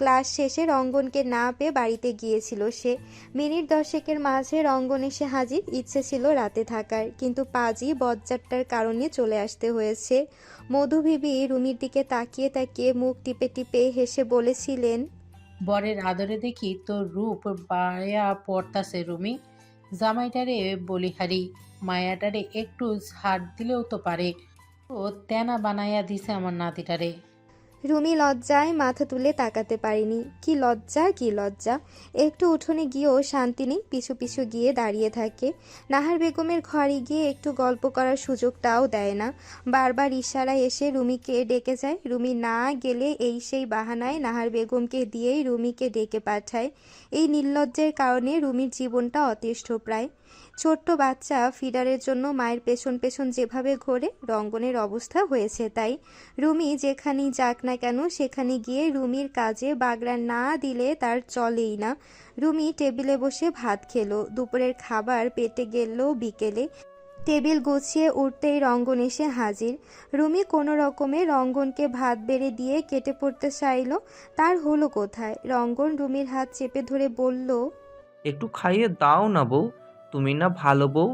S1: ক্লাস শেষে রঙ্গনকে না পেয়ে বাড়িতে গিয়েছিল সে। মিনিট 10 মাঝে রঙ্গন এসে হাজির। ইচ্ছে ছিল রাতে থাকার, কিন্তু পাজি বজ্জারটার কারণে চলে আসতে হয়েছে। মধুবিবি রুমির দিকে তাকিয়ে তাকিয়ে মুখ টিপে টিপে হেসে বলেছিলেন,
S13: বরের আদরে দেখি তোর রূপ বায়া পড়তাছে রুমি। জামাইটারে বলিহারি, মায়াটারে একটু ছাড় দিলেও তো পারে। ও তেনা বানাইয়া দিছে আমার নাতিটারে।
S1: রুমি লজ্জায় মাথা তুলে তাকাতে পারেনি। কি লজ্জা! একটু উঠোনে গিয়েও শান্তি নেই, পিছু পিছু গিয়ে দাঁড়িয়ে থাকে। নাহার বেগমের ঘরে গিয়ে একটু গল্প করার সুযোগটাও দেয় না। বারবার ইশারায় এসে রুমিকে ডেকে যায়। রুমি না গেলে এই সেই বাহানায় নাহার বেগমকে দিয়েই রুমিকে ডেকে পাঠায়। এই নির্লজ্জের কারণে রুমির জীবনটা অতিষ্ঠ প্রায়। ছোট্ট বাচ্চা ফিডারের জন্য মায়ের পেছন পেছন যেভাবে ঘোরে, রঙ্গনের অবস্থা হয়েছে তাই। রুমি যেখানেই যাক না কেন, সেখানে গিয়ে রুমির কাজে বাগড়া না দিলে তার চলেই না। রুমি টেবিলে বসে ভাত খেলো। দুপুরের খাবার পেটে গেল বিকেলে। টেবিল গুছিয়ে উঠতেই রঙ্গন এসে হাজির। রুমি কোনো রকমে রঙ্গনকে ভাত বেড়ে দিয়ে কেটে পড়তে চাইল। তার হলো কোথায়? রঙ্গন রুমির হাত চেপে ধরে বলল,
S4: একটু খাইয়ে দাও না বউ, তুমি না ভালো বউ,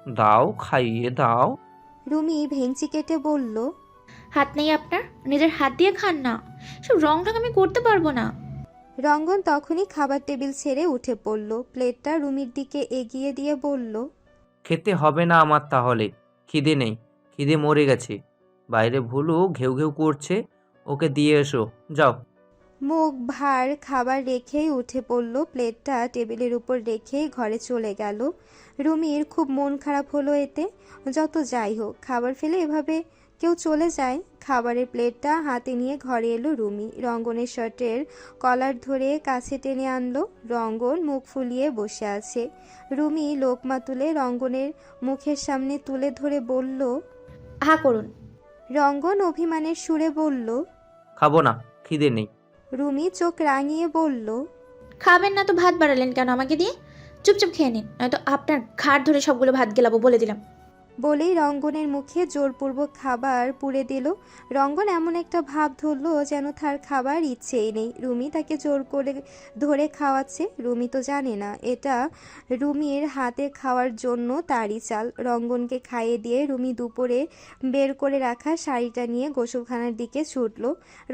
S4: দাও খাইয়ে দাও।
S1: রুমি ভেঙচি কেটে বলল,
S12: হাত নেই আপনার? নিজের হাত দিয়ে খান না। সব রং ঢং আমি করতে পারবো না।
S1: রঙ্গন তখনই খাবার টেবিল ছেড়ে উঠে পড়ল। প্লেটটা রুমির দিকে এগিয়ে দিয়ে বলল,
S4: খেতে হবে না আমার তাহলে, খিদে নেই, খিদে মরে গেছে। বাইরে ভুলু ঘেউ ঘেউ করছে, ওকে দিয়ে এসো যাও।
S1: মুখ ভার খাবার রেখেই উঠে পড়ল। প্লেটটা টেবিলের উপর রেখেই ঘরে চলে গেল। রুমির খুব মন খারাপ হলো এতে। যত যাই হোক, খাবার ফেলে এভাবে কেউ চলে যায়? খাবারের প্লেটটা হাতে নিয়ে ঘরে এলো রুমি। রঙ্গনের শার্টের কলার ধরে কাছে টেনে আনলো। রঙ্গন মুখ ফুলিয়ে বসে আছে। রুমি লোকমা তুলে রঙ্গনের মুখের সামনে তুলে ধরে বলল,
S12: হা করুন।
S1: রঙ্গন অভিমানের সুরে বলল,
S4: খাবো না, খিদে নেই।
S1: রুমি চোখ রাঙিয়ে বলল,
S12: খাবেন না তো ভাত বাড়ালেন কেন আমাকে দিয়ে? চুপচাপ খেয়ে নিন, নয়তো আপনার ঘাড় ধরে সবগুলো ভাত গেলাবো বলে দিলাম।
S1: বলেই রঙ্গনের মুখে জোরপূর্বক খাবার পুরে দিল। রঙ্গন এমন একটা ভাব ধরলো যেন তার খাবার ইচ্ছেই নেই। রুমি তাকে জোর করে ধরে খাওয়াচ্ছে। রুমি তো জানে না এটা রুমির হাতে খাওয়ার জন্য তারই চাল। রঙ্গনকে খাইয়ে দিয়ে রুমি দুপুরে বের করে রাখা শাড়িটা নিয়ে গোসলখানার দিকে ছুটল।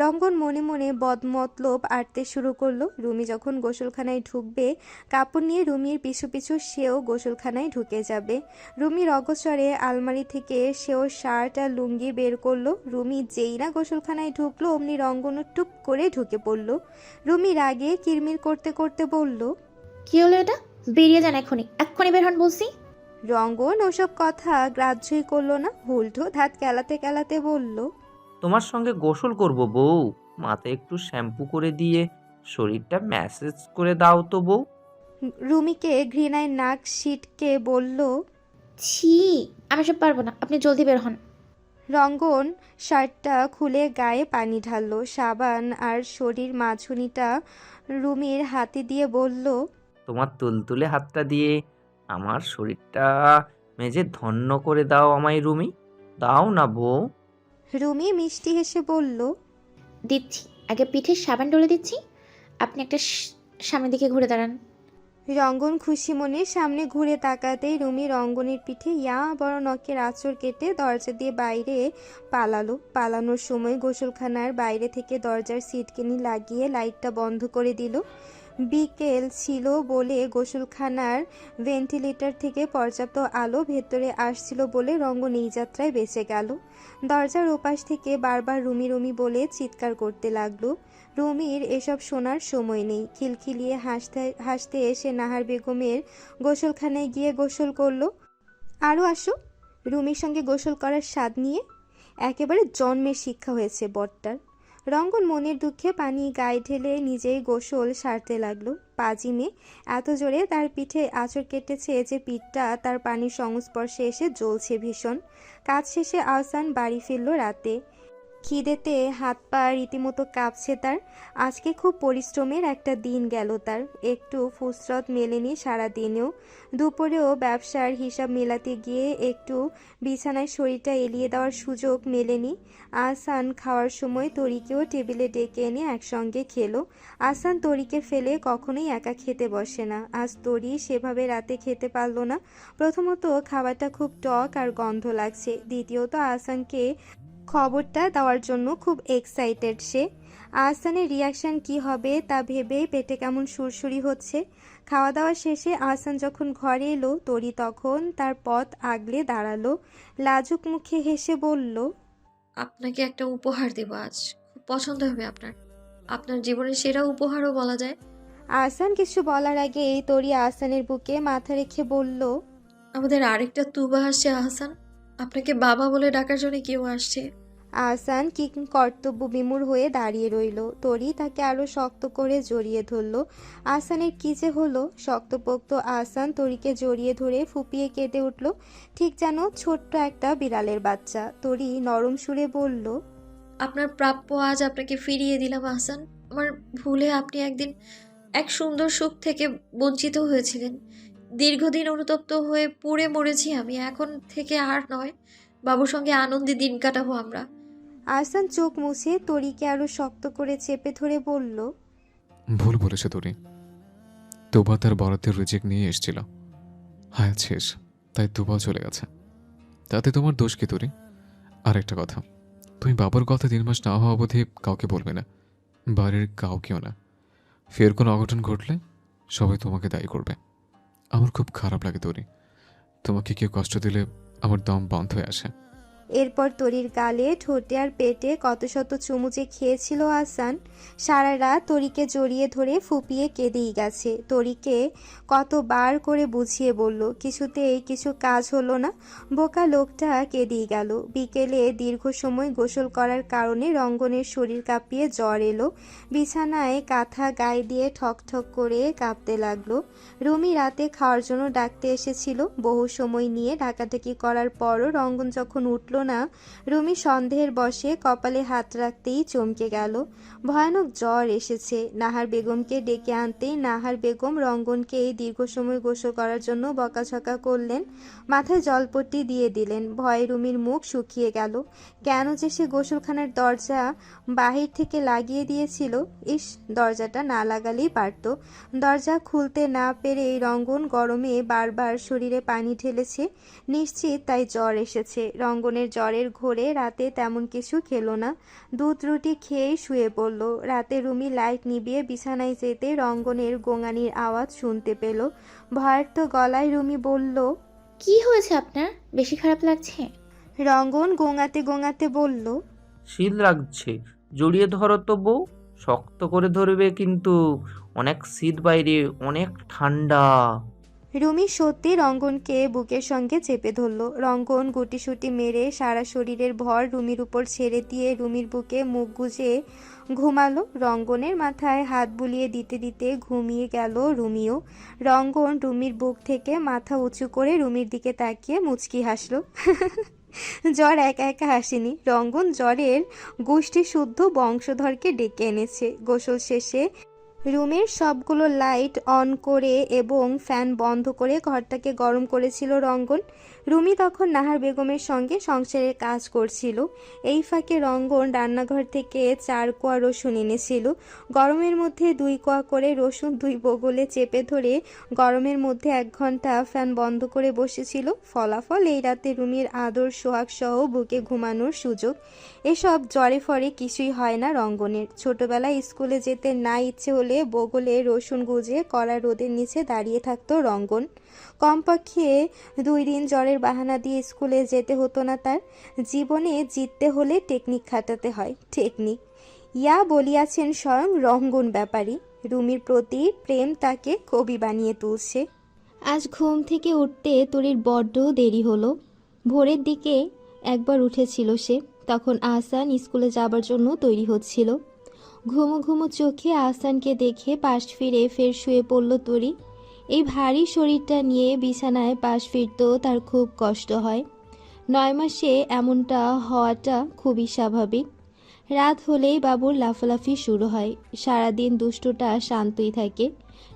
S1: রঙ্গন মনে মনে বদমতলব আঁটতে শুরু করলো। রুমি যখন গোসলখানায় ঢুকবে, কাপড় নিয়ে রুমির পিছু পিছু সেও গোসলখানায় ঢুকে যাবে। রুমির অগোচরে আলমারি থেকে সেও শার্ট আর লুঙ্গি বের করলো। রুমি যেই না গোসলখানায় ঢুকলো, অমনি রঙ্গনও টুপ করে ঢুকে পড়লো। রুমি রাগে কিরমির করতে করতে বলল,
S12: কি হলো এটা? বেরিয়ে যান এক্ষুনি বের হন বলছি।
S1: রঙ্গন ওসব কথা গ্রাহ্যই করলো না। উল্টো ধাত কেলাতে কেলাতে বলল,
S4: তোমার সঙ্গে গোসল করব বউ, মাথায় একটু শ্যাম্পু করে দিয়ে শরীরটা ম্যাসেজ করে দাও তো বউ।
S1: রুমিকে ঘৃণায় নাক সিটকে বলল,
S12: ছি, আমি সব পারবো না, আপনি জলদি বের হন।
S1: রঙ্গন শার্টটা খুলে গায়ে পানি ঢাললো। সাবান আর শরীর মাঝুনিটা রুমির হাতে দিয়ে বলল,
S4: তোমার তুলতুলে হাতটা দিয়ে আমার শরীরটা মেজে ধন্য করে দাও আমায় রুমি, দাও না বউ।
S1: রুমি মিষ্টি হেসে বলল,
S12: দিচ্ছি, আগে পিঠে সাবান ডলে দিচ্ছি। আপনি একটা সামনের দিকে ঘুরে দাঁড়ান।
S1: রঙ্গন খুশি মনে সামনে ঘুরে তাকাতেই রুমি রঙ্গনের পিঠে ইয়া বড় নখের আঁচড় কেটে দরজা দিয়ে বাইরে পালালো। পালানোর সময় গোসলখানার বাইরে থেকে দরজার সিটকেনি লাগিয়ে লাইটটা বন্ধ করে দিল। বিকেল ছিল বলে গোসলখানার ভেন্টিলেটর থেকে পর্যাপ্ত আলো ভেতরে আসছিল বলে রঙ্গন এই যাত্রায় বেঁচে গেল। দরজার ওপাশ থেকে বারবার রুমি রুমি বলে চিৎকার করতে লাগলো। রুমির এসব শোনার সময় নেই। খিলখিলিয়ে হাসতে হাসতে এসে নাহার বেগমের গোসলখানায় গিয়ে গোসল করলো। আরও আসো, রুমির সঙ্গে গোসল করার স্বাদ নিয়ে। একেবারে জন্মের শিক্ষা হয়েছে বটটার। রঙ্গন মনের দুঃখে পানি গায়ে ঢেলে নিজেই গোসল সারতে লাগলো। পাজিমে এত জোরে তার পিঠে আঁচড় কেটেছে যে পিঠটা তার পানির সংস্পর্শে এসে জ্বলছে ভীষণ। কাজ শেষে আহসান বাড়ি ফিরল রাতে। খিদেতে হাত পা রীতিমতো কাঁপছে তার। আজকে খুব পরিশ্রমের একটা দিন গেল তার। একটু ফুসরত মেলেনি সারাদিনেও। দুপুরেও ব্যবসার হিসাব মেলাতে গিয়ে একটু বিছানায় শরীরটা এলিয়ে দেওয়ার সুযোগ মেলেনি। আহসান খাওয়ার সময় তরিকেও টেবিলে ডেকে এনে একসঙ্গে খেলো। আহসান তরিকে ফেলে কখনোই একা খেতে বসে না। আজ তরি সেভাবে রাতে খেতে পারল না। প্রথমত খাবারটা খুব টক আর গন্ধ লাগছে। দ্বিতীয়ত আহসানকে খবরটা দেওয়ার জন্য খুব এক্সাইটেড সে। আহসানের রিয়াকশন কি হবে তা ভেবেই পেটে কেমন সুরসুরি হচ্ছে। খাওয়া দাওয়া শেষে আহসান যখন ঘরে এলো তরি তখন তার পথ আগলে দাঁড়ালো। লাজুক মুখে হেসে বলল,
S8: আপনাকে একটা উপহার দেব আজ, খুব পছন্দ হবে আপনার। আপনার জীবনের সেরা উপহারও বলা যায়।
S1: আহসান কিছু বলার আগেই তরি আহসানের বুকে মাথা রেখে বলল,
S8: আমাদের আরেকটা তুবা আসছে আহসান, আপনাকে বাবা বলে ডাকার জন্য কেউ আসছে।
S1: আহসান কি কর্তব্য বিমূঢ় হয়ে দাঁড়িয়ে রইল। তরি তাকে আরো শক্ত করে জড়িয়ে ধরল। আহসানের কি যে হলো। শক্তপোক্ত আহসান তরিকে জড়িয়ে ধরে ফুপিয়ে কেঁদে উঠল, ঠিক যেন ছোট্ট একটা বিড়ালের বাচ্চা। তরি নরম সুরে বলল,
S8: আপনার প্রাপ্য আজ আপনাকে ফিরিয়ে দিলাম আহসান। আমার ভুলে আপনি একদিন এক সুন্দর সুখ থেকে বঞ্চিত হয়েছিলেন। দীর্ঘদিন অনুতপ্ত হয়ে পুড়ে মরেছি আমি। এখন থেকে আর নয়, বাবুর সঙ্গে আনন্দে দিন কাটাবো আমরা।
S1: আহসান চোখ মুছে তরিকে আরো শক্ত করে চেপে ধরে বলল,
S7: ভুল বলেছে তোরি। তোবা তার বরাদ্দের রিজেক্ট নিয়ে এসেছিল, হায়াত শেষ, তাই তোবাও চলে গেছে। তাতে তোমার দোষ কি তোরি? আর একটা কথা, তুমি বাবার কথা 3 মাস না হওয়া অবধি কাউকে বলবে না, বাড়ির কাউকেও না। ফের কোনো অঘটন ঘটলে সবাই তোমাকে দায়ী করবে। আমার খুব খারাপ লাগে তোরি, তোমাকে কেউ কষ্ট দিলে আমার দম বন্ধ হয়ে আসে।
S1: এরপর তরির গালে ঠোঁটে আর পেটে কত শত চুমু যে খেয়েছিল আহসান। সারা রাত তরিকে জড়িয়ে ধরে ফুপিয়ে কেঁদেই গেছে। তরিকে কতবার করে বুঝিয়ে বলল, কিছুতেই কিছু কাজ হলো না। বোকা লোকটা কেঁদেই গেল। বিকেলে দীর্ঘ সময় গোসল করার কারণে রঙ্গনের শরীর কাঁপিয়ে জ্বর এলো। বিছানায় কাঁথা গায়ে দিয়ে ঠক ঠক করে কাঁপতে লাগলো। রুমি রাতে খাওয়ার জন্য ডাকতে এসেছিল। বহু সময় নিয়ে ডাকাডাকি করার পরও রঙ্গন যখন উঠল না, রুমি সন্দেহের বশে কপালে হাত রাখতেই চমকে গেল। ভয়ানক জ্বর এসেছে। নাহার বেগমকে ডেকে আনতেই নাহার বেগম রঙ্গনকে এই দীর্ঘ সময় গোসল করার জন্য বকাঝকা করলেন। মাথায় জলপট্টি দিয়ে দিলেন। ভয়ে রুমির মুখ শুকিয়ে গেল। কেন যে সে গোসলখানার দরজা বাহির থেকে লাগিয়ে দিয়েছিল। ইস, দরজাটা না লাগালেই পারত। দরজা খুলতে না পেরেই রঙ্গন গরমে বারবার শরীরে পানি ঢেলেছে। নিশ্চিত তাই জ্বর এসেছে। রঙ্গনের জ্বরের ঘোরে রাতে তেমন কিছু খেলো না। দুধ রুটি খেয়েই শুয়ে পড়ল। রাতে রুমি লাইট নিভিয়ে বিছানায় যেতে রঙ্গনের গোঙানির আওয়াজ শুনতে পেল। ভয়ার্ত গলায় রুমি বলল,
S12: কি হয়েছে আপনার? বেশি খারাপ লাগছে?
S1: রঙ্গন গোঙাতে গোঙাতে বলল,
S4: শীত লাগছে, জড়িয়ে ধরো তো বউ। শক্ত করে ধরবে কিন্তু, অনেক শীত বাইরে, অনেক ঠান্ডা।
S1: রুমি সত্যি রঙ্গনকে বুকের সঙ্গে চেপে ধরল। রঙ্গন গুটিসুটি মেরে সারা শরীরের ভর রুমির উপর ছেড়ে দিয়ে রুমির বুকে মুখ গুজে ঘুমালো। রঙ্গনের মাথায় হাত বুলিয়ে দিতে দিতে ঘুমিয়ে গেল রুমিও। রঙ্গন রুমির বুক থেকে মাথা উঁচু করে রুমির দিকে তাকিয়ে মুচকি হাসলো। জ্বর একা একা হাসেনি। রঙ্গন জ্বরের গোষ্ঠী শুদ্ধ বংশধরকে ডেকে এনেছে। গোসল শেষে রুমের সবগুলো লাইট অন করে এবং ফ্যান বন্ধ করে ঘরটাকে গরম করেছিল রঙ্গন। রুমি তখন নাহার বেগমের সঙ্গে সংসারের কাজ করছিল। এই ফাঁকে রঙ্গন রান্নাঘর থেকে 4 কোয়া রসুন এনেছিল। গরমের মধ্যে 2 কোয়া করে রসুন 2 বগলে চেপে ধরে গরমের মধ্যে 1 ঘন্টা ফ্যান বন্ধ করে বসেছিল। ফলাফল এই রাতে রুমির আদর সোহাগ সহ বুকে ঘুমানোর সুযোগ। এসব জ্বরে ফরে কিছুই হয় না রঙ্গনের। ছোটবেলায় স্কুলে যেতে না ইচ্ছে হলে বগলে রসুন গুজে কড়া রোদের নিচে দাঁড়িয়ে থাকতো রঙ্গন। কমপক্ষে 2 দিন জ্বরের বাহানা দিয়ে স্কুলে যেতে হতো না তার। জীবনে জিততে হলে টেকনিক খাটাতে হয়, টেকনিক। ইয়া বলিয়াছেন স্বয়ং রঙ্গন ব্যাপারী। রুমির প্রতি প্রেম তাকে কবি বানিয়ে তুলছে। আজ ঘুম থেকে উঠতে তরির বড্ড দেরি হলো। ভোরের দিকে একবার উঠেছিল সে, তখন আহসান স্কুলে যাবার জন্য তৈরি হচ্ছিল। ঘুমো ঘুমো চোখে আহসানকে দেখে পাশ ফিরে ফের শুয়ে পড়ল তরি। এই ভারী শরীরটা নিয়ে বিছানায় পাশ ফিরতেও তার খুব কষ্ট হয়। 9 মাসে এমনটা হওয়াটা খুবই স্বাভাবিক। রাত হলেই বাবুর লাফালাফি শুরু হয়। সারাদিন দুষ্টুটা শান্তই থাকে।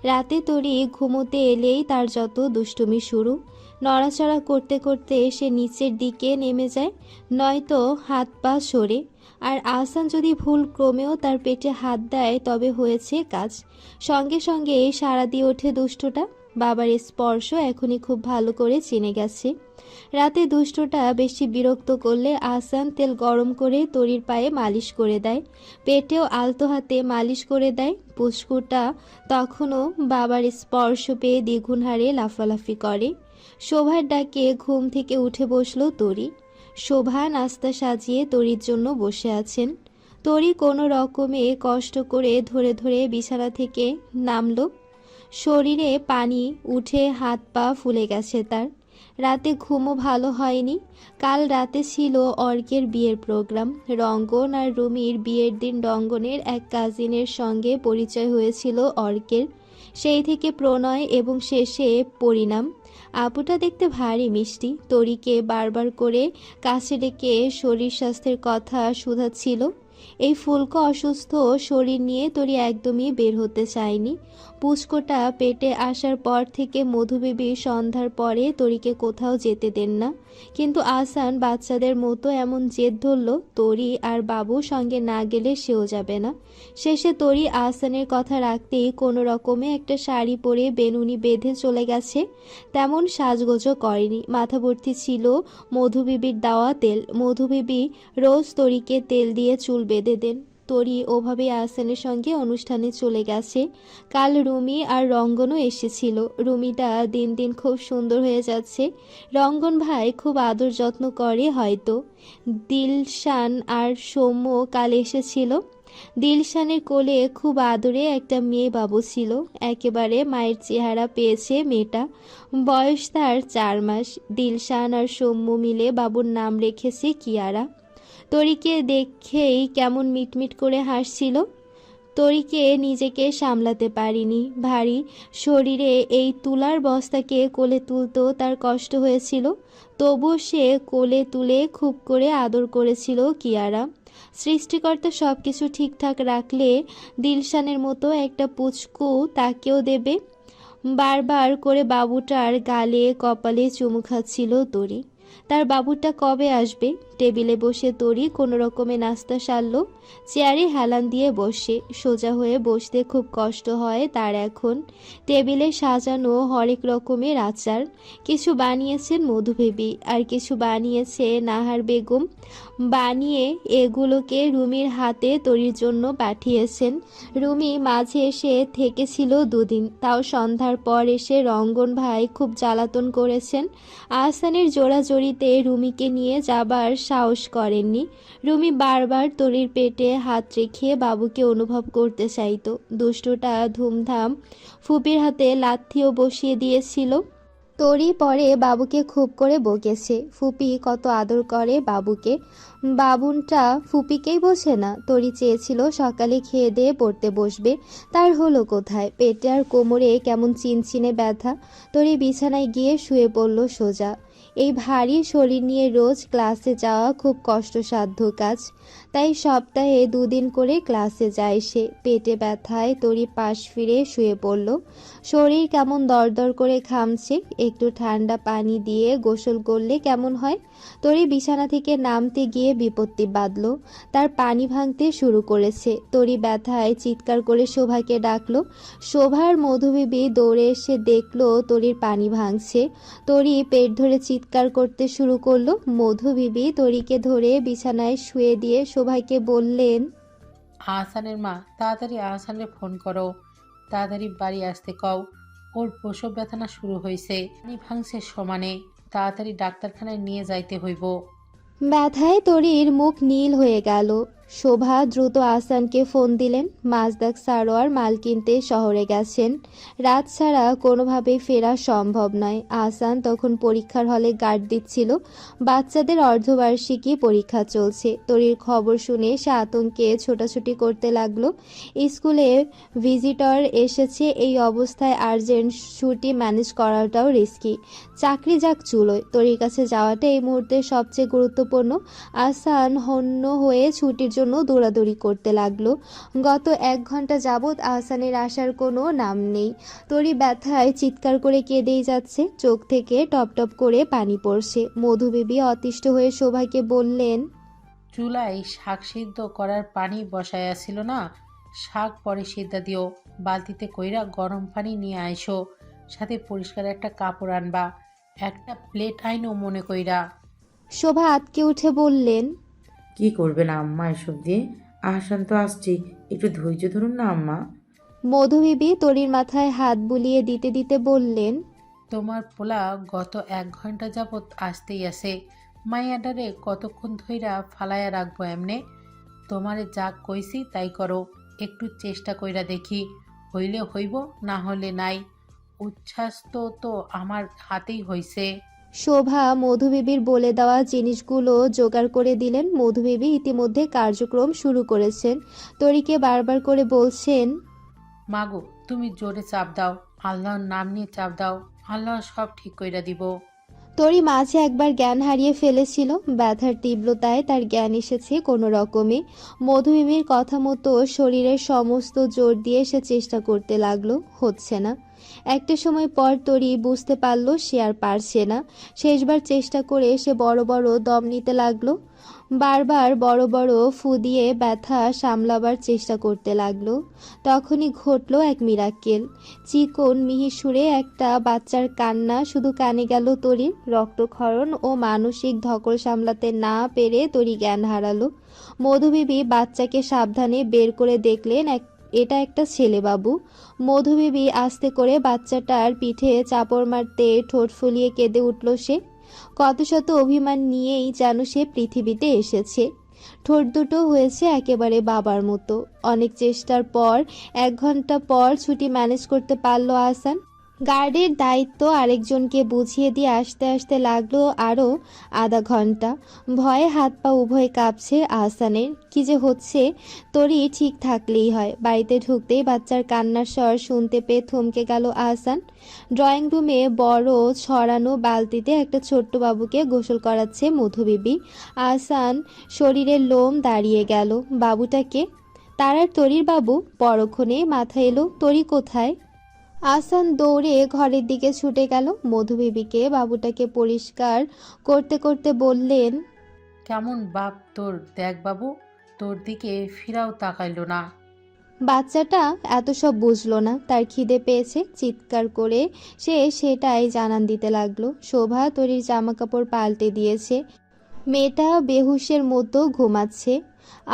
S1: রাতে তরি ঘুমোতে এলেই তার যত দুষ্টুমি শুরু। নড়াচড়া করতে করতে সে নিচের দিকে নেমে যায়, নয়তো হাত পা সরে। আর আহসান যদি ভুল ক্রমেও তার পেটে হাত দেয় তবে হয়েছে কাজ। সঙ্গে সঙ্গে সাড়া দিয়ে ওঠে দুষ্টুটা। বাবার স্পর্শ এখনই খুব ভালো করে চিনে গেছে। রাতে দুষ্টুটা বেশি বিরক্ত করলে আহসান তেল গরম করে তরির পায়ে মালিশ করে দেয়, পেটেও আলতো হাতে মালিশ করে দেয়। পুষ্কুটা তখনও বাবার স্পর্শ পেয়ে দ্বিগুণ হারে লাফালাফি করে। শোভার ডাকে ঘুম থেকে উঠে বসলো তরি। শোভা নাস্তা সাজিয়ে তরির জন্য বসে আছেন। তরি কোনো রকমে কষ্ট করে ধরে ধরে বিছানা থেকে নামলো। শরীরে পানি উঠে হাত পা ফুলে গেছে তার। রাতে ঘুমও ভালো হয়নি। কাল রাতে ছিল অর্কের বিয়ের প্রোগ্রাম। রঙ্গন আর রুমির বিয়ের দিন রঙ্গনের এক কাজিনের সঙ্গে পরিচয় হয়েছিল অর্কের। সেই থেকে প্রণয় এবং শেষে পরিণাম। আপুটা দেখতে ভারী মিষ্টি। তরিকে বারবার করে কাছে ডেকে শরীর স্বাস্থ্যের কথা শুধাচ্ছিল। এই ফুলকো অসুস্থ শরীর নিয়ে তরি একদমই বের হতে চায়নি। পুষ্কটা পেটে আসার পর থেকে মধুবেবী সন্ধ্যার পরে তরিকে কোথাও যেতে দেন না। কিন্তু আহসান বাচ্চাদের মতো এমন জেদ ধরল তরি আর বাবু সঙ্গে না গেলে সেও যাবে না। শেষে তরি আহসানের কথা রাখতেই কোনো রকমে একটা শাড়ি পরে বেনুনি বেঁধে চলে গেছে। তেমন সাজগোজও করেনি। মাথা ভর্তি ছিল মধুবেবীর দেওয়া তেল। মধুবেবী রোজ তরিকে তেল দিয়ে চুল বেঁধে দেন। তরি ওভাবে আহসানের সঙ্গে অনুষ্ঠানে চলে গেছে। কাল রুমি আর রঙ্গনও এসেছিল। রুমিটা দিন দিন খুব সুন্দর হয়ে যাচ্ছে। রঙ্গন ভাই খুব আদর যত্ন করে হয়তো। দিলশান আর সৌম্য কাল এসেছিল। দিলশানের কোলে খুব আদরে একটা মেয়ে বাবু ছিল। একেবারে মায়ের চেহারা পেয়েছে মেয়েটা। বয়স তার 4 মাস। দিলশান আর সৌম্য মিলে বাবুর নাম রেখেছে কিয়ারা। তরিকে দেখেই কেমন মিটমিট করে হাসছিল। তরিকে নিজেকে সামলাতে পারিনি। ভারী শরীরে এই তুলার বস্তাকে কোলে তুলতেও তার কষ্ট হয়েছিল। তবু সে কোলে তুলে খুব করে আদর করেছিল কিয়ারা। সৃষ্টিকর্তা সব কিছু ঠিকঠাক রাখলে দিলশানের মতো একটা পুচকু তাকেও দেবে। বারবার করে বাবুটার গালে কপালে চুমু খাচ্ছিল তরি। তার বাবুটা কবে আসবে? টেবিলে বসে তরি কোনো রকমে নাস্তা সারল। চেয়ারে হেলান দিয়ে বসে। সোজা হয়ে বসতে খুব কষ্ট হয় তার এখন। টেবিলে সাজানো হরেক রকমের আচার। কিছু বানিয়েছেন মধুবেবী, আর কিছু বানিয়েছে নাহার বেগম। বানিয়ে এগুলোকে রুমির হাতে তরির জন্য পাঠিয়েছেন। রুমি মাঝে এসে থেকেছিল 2 দিন। তাও সন্ধ্যার পর এসে রঙ্গন ভাই খুব জ্বালাতন করেছেন। আহসানের জোড়াজড়িতে রুমিকে নিয়ে যাবার সাহস করেননি। রুমি বারবার তরির পেটে হাত রেখে বাবুকে অনুভব করতে চাইতো। দুষ্টুটা ধুমধাম ফুপির হাতে লাথিও বসিয়ে দিয়েছিল। তরি পরে বাবুকে খুব করে বকেছে। ফুপি কত আদর করে বাবুকে। বাবুনটা ফুপিকেই বোঝে না। তরি চেয়েছিল সকালে খেয়ে দিয়ে পড়তে বসবে, তার হলো কোথায়? পেটে আর কোমরে কেমন চিনচিনে ব্যথা। তরি বিছানায় গিয়ে শুয়ে পড়ল সোজা। এই ভারী শরীর নিয়ে রোজ ক্লাসে যাওয়া খুব কষ্টসাধ্য কাজ। তাই সপ্তাহে 2 দিন করে ক্লাসে যায় সে। পেটে ব্যথায় তরি পাশ ফিরে শুয়ে পড়ল। শরীর কেমন দরদর করে ঘামছে। একটু ঠান্ডা পানি দিয়ে গোসল করলে কেমন হয়? তরি বিছানা থেকে নামতে গিয়ে বিপত্তি বাঁধল। তার পানি ভাঙতে শুরু করেছে। তরি ব্যথায় চিৎকার করে শোভাকে ডাকলো। শোভার মধুবিবি দৌড়ে এসে দেখলো তরির পানি ভাঙছে। তরি পেট ধরে চিৎকার করতে শুরু করলো। মধুবিবি তরিকে ধরে বিছানায় শুয়ে দিয়ে শোভাকে বললেন,
S13: আহসানের মা, তাড়াতাড়ি আহসানের ফোন করো, তাড়াতাড়ি বাড়ি আসতে কও, ওর প্রসব ব্যথা শুরু হয়েছে, পানি ভাঙছে সমানে, তাড়াতাড়ি ডাক্তারখানায় নিয়ে যাইতে হইব।
S1: ব্যথায় তরির মুখ নীল হয়ে গেল। শোভা দ্রুত আহসানকে ফোন দিলেন। মাজদাক সারোয়ার মাল কিনতে শহরে গেছেন। রাত ছাড়া কোনোভাবেই ফেরা সম্ভব নয়। আহসান তখন পরীক্ষার হলে গার্ড দিচ্ছিল। বাচ্চাদের অর্ধবার্ষিকী পরীক্ষা চলছে। তরির খবর শুনে সে আতঙ্কে ছোটাছুটি করতে লাগলো। স্কুলে ভিজিটর এসেছে, এই অবস্থায় আর্জেন্ট ছুটি ম্যানেজ করাটাও রিস্কি। চাকরি যাক চুলোয়, তরির কাছে যাওয়াটা এই মুহূর্তে সবচেয়ে গুরুত্বপূর্ণ। আহসান হন্য হয়ে ছুটির জন্য দৌড়াদৌড়ি করতে লাগলো। গত 1 ঘন্টা যাবৎ আহসানের আসার কোনো নাম নেই। তরি ব্যথায় চিৎকার করে কেঁদেই যাচ্ছে। চোখ থেকে টপ টপ করে পানি পড়ছে। মধুবিবি অতিষ্ঠ হয়ে শোভাকে বললেন,
S13: চুলায় শাক সিদ্ধ করার পানি বসায়া ছিল না, শাক পরে সিদ্ধ দিও, বালতিতে কইরা গরম পানি নিয়ে আইসো, সাথে পরিষ্কার একটা কাপড় আনবা, একটা প্লেট আইনো মনে কইরা।
S1: শোভা আটকে উঠে বললেন,
S14: কি করবে না আম্মা এসব দিয়ে? আহসান তো আসছি, একটু ধৈর্য ধরুন না আম্মা।
S1: মধুবিবি তরির মাথায় হাত বুলিয়ে দিতে দিতে বললেন,
S13: তোমার পোলা গত 1 ঘন্টা যাবৎ আসতেই আছে, মাইয়াডারে কতক্ষণ ধইরা ফালাইয়া রাখবো এমনে? তোমারে যা কইছি তাই করো, একটু চেষ্টা কইরা দেখি, হইলে হইব, না হলে নাই, উচ্ছ্বাস তো আমার হাতেই হইছে।
S1: শোভা মধুবিবির বলে দেওয়া জিনিসগুলো জোগাড় করে দিলেন। মধুবিবি ইতিমধ্যে কার্যক্রম শুরু করেছেন। তরিকে বারবার করে বলছেন,
S13: মাগো তুমি জোরে চাপ দাও, আল্লাহর নাম নিয়ে চাপ দাও, আল্লাহ সব ঠিক কইরা দিব।
S1: তরি মাঝে একবার জ্ঞান হারিয়ে ফেলেছিল। ব্যথার তীব্রতায় তার জ্ঞান এসেছে কোনো রকমে। মধুমিমির কথা মতো শরীরের সমস্ত জোর দিয়ে সে চেষ্টা করতে লাগলো, হচ্ছে না। একটা সময় পর তরি বুঝতে পারলো সে আর পারছে না। শেষবার চেষ্টা করে সে বড় বড় দম নিতে লাগলো। বারবার বড় বড় ফু দিয়ে ব্যথা সামলাবার চেষ্টা করতে লাগলো। তখনই ঘটল এক মিরাক্কেল। চিকন মিহি সুরে একটা বাচ্চার কান্না শুধু কানে গেল তরির। রক্তক্ষরণ ও মানসিক ধকল সামলাতে না পেরে তরি জ্ঞান হারালো। মধুবিবি বাচ্চাকে সাবধানে বের করে দেখলেন এটা একটা ছেলে বাবু। মধুবিবি আস্তে করে বাচ্চাটার পিঠে চাপড় মারতে ঠোঁট ফুলিয়ে কেঁদে উঠল সে। কত শত অভিমান নিয়েই যেন সে পৃথিবীতে এসেছে। ঠোঁট দুটো হয়েছে একেবারে বাবার মতো। অনেক চেষ্টার পর 1 ঘন্টা পর ছুটি ম্যানেজ করতে পারলো আহসান। গার্ডের দায়িত্ব আরেকজনকে বুঝিয়ে দিয়ে আসতে আসতে লাগলো আরও আধা ঘন্টা। ভয়ে হাত পা উভয় কাঁপছে আহসানের। কি যে হচ্ছে, তরি ঠিক থাকলেই হয়। বাড়িতে ঢুকতেই বাচ্চার কান্নার স্বর শুনতে পেয়ে থমকে গেল আহসান। ড্রয়িং রুমে বড় ছড়ানো বালতিতে একটা ছোট্ট বাবুকে গোসল করাচ্ছে মধুবিবি। আহসান শরীরের লোম দাঁড়িয়ে গেল। বাবুটাকে তার তরির বাবু? পরক্ষণে মাথা এলো তরি কোথায়। আহসান দৌড়ে ঘরের দিকে ছুটে গেল। মধুবিবিকে বাবুটাকে পরিষ্কার করতে করতে বললেন,
S13: কেমন বাপ তোর, দেখ বাবু, তোর দিকে ফিরাও তাকাইলো না।
S1: বাচ্চাটা এত সব বুঝলো না। তার খিদে পেয়েছে, চিৎকার করে সে সেটাই জানান দিতে লাগলো। শোভা তরির জামা কাপড় পাল্টে দিয়েছে। মেয়েটা বেহুশের মতো ঘুমাচ্ছে।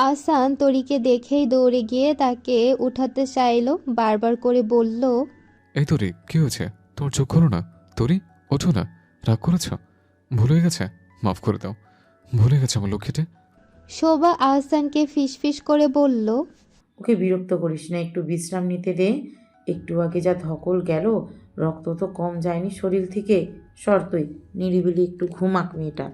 S1: আহসান তরিকে দেখেই দৌড়ে গিয়ে তাকে উঠাতে চাইলো। বারবার করে বলল,
S7: এই তরি, কি হয়েছে? তোমার চোখ খোলো না। তরি, ওঠো না। রাগ করেছ? ভুল হয়ে গেছে? মাফ করে দাও। ভুলে গেছে আমার লক্ষ্মীতে।
S1: শোভা আহসানকে ফিসফিস করে বলল,
S14: ওকে বিরক্ত করিস না, একটু বিশ্রাম নিতে দে। একটু আগে যা ধকল গেল, রক্ত তো কম যায়নি শরীর থেকে। সর তুই, নিরিবিলি একটু ঘুমাক মেয়েটা।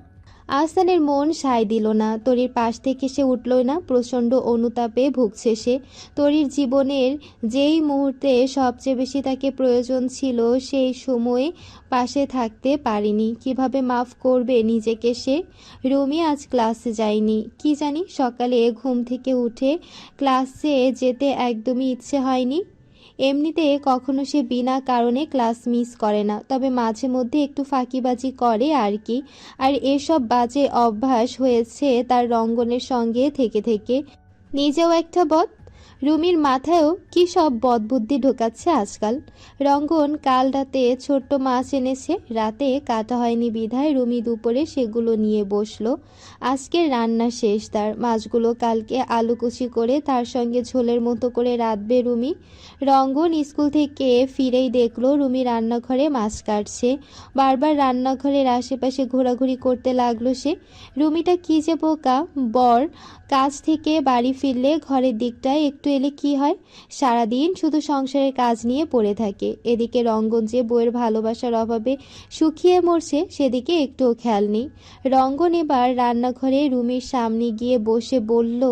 S1: আহসানের মন সায় দিল না। তরির পাশ থেকে সে উঠলই না। প্রচণ্ড অনুতাপে ভুগছে সে। তরির জীবনের যেই মুহূর্তে সবচেয়ে বেশি তাকে প্রয়োজন ছিল সেই সময়ে পাশে থাকতে পারেনি। কিভাবে মাফ করবে নিজেকে সে? রুমি আজ ক্লাসে যায়নি। কি জানি সকালে ঘুম থেকে উঠে ক্লাসে যেতে একদমই ইচ্ছে হয়নি। এমনিতে কখনো সে বিনা কারণে ক্লাস মিস করে না, তবে মাঝে মধ্যে একটু ফাঁকিবাজি করে আর কি। আর এসব বাজে অভ্যাস হয়েছে তার রঙ্গনের সঙ্গে থেকে থেকে। নিজেও একটা বদ। রুমির মাথায়ও কি সব বদবুদ্ধি ঢোকাচ্ছে আজকাল। রঙ্গন কাল রাতে ছোট্ট মাছ এনেছে, রাতে কাটা হয়নি বিধায় রুমি দুপুরে সেগুলো নিয়ে বসলো। আজকের রান্না শেষ তার। মাছগুলো কালকে আলুকুচি করে তার সঙ্গে ঝোলের মতো করে রাঁধবে রুমি। রঙ্গন স্কুল থেকে ফিরেই দেখলো রুমি রান্নাঘরে মাছ কাটছে। বারবার রান্নাঘরের আশেপাশে ঘোরাঘুরি করতে লাগলো সে। রুমিটা কি যে বোকা। বর কাজ থেকে বাড়ি ফিরলে ঘরের দিকটায় একটু এলে কি হয়, সারাদিন শুধু সংসারের কাজ নিয়ে পড়ে থাকে। এদিকে রঙ্গন যে বইয়ের ভালোবাসার অভাবে শুকিয়ে মরছে সেদিকে একটুও খেয়াল নেই। রঙ্গন এবার রান্নাঘরে রুমির সামনে গিয়ে বসে বলল,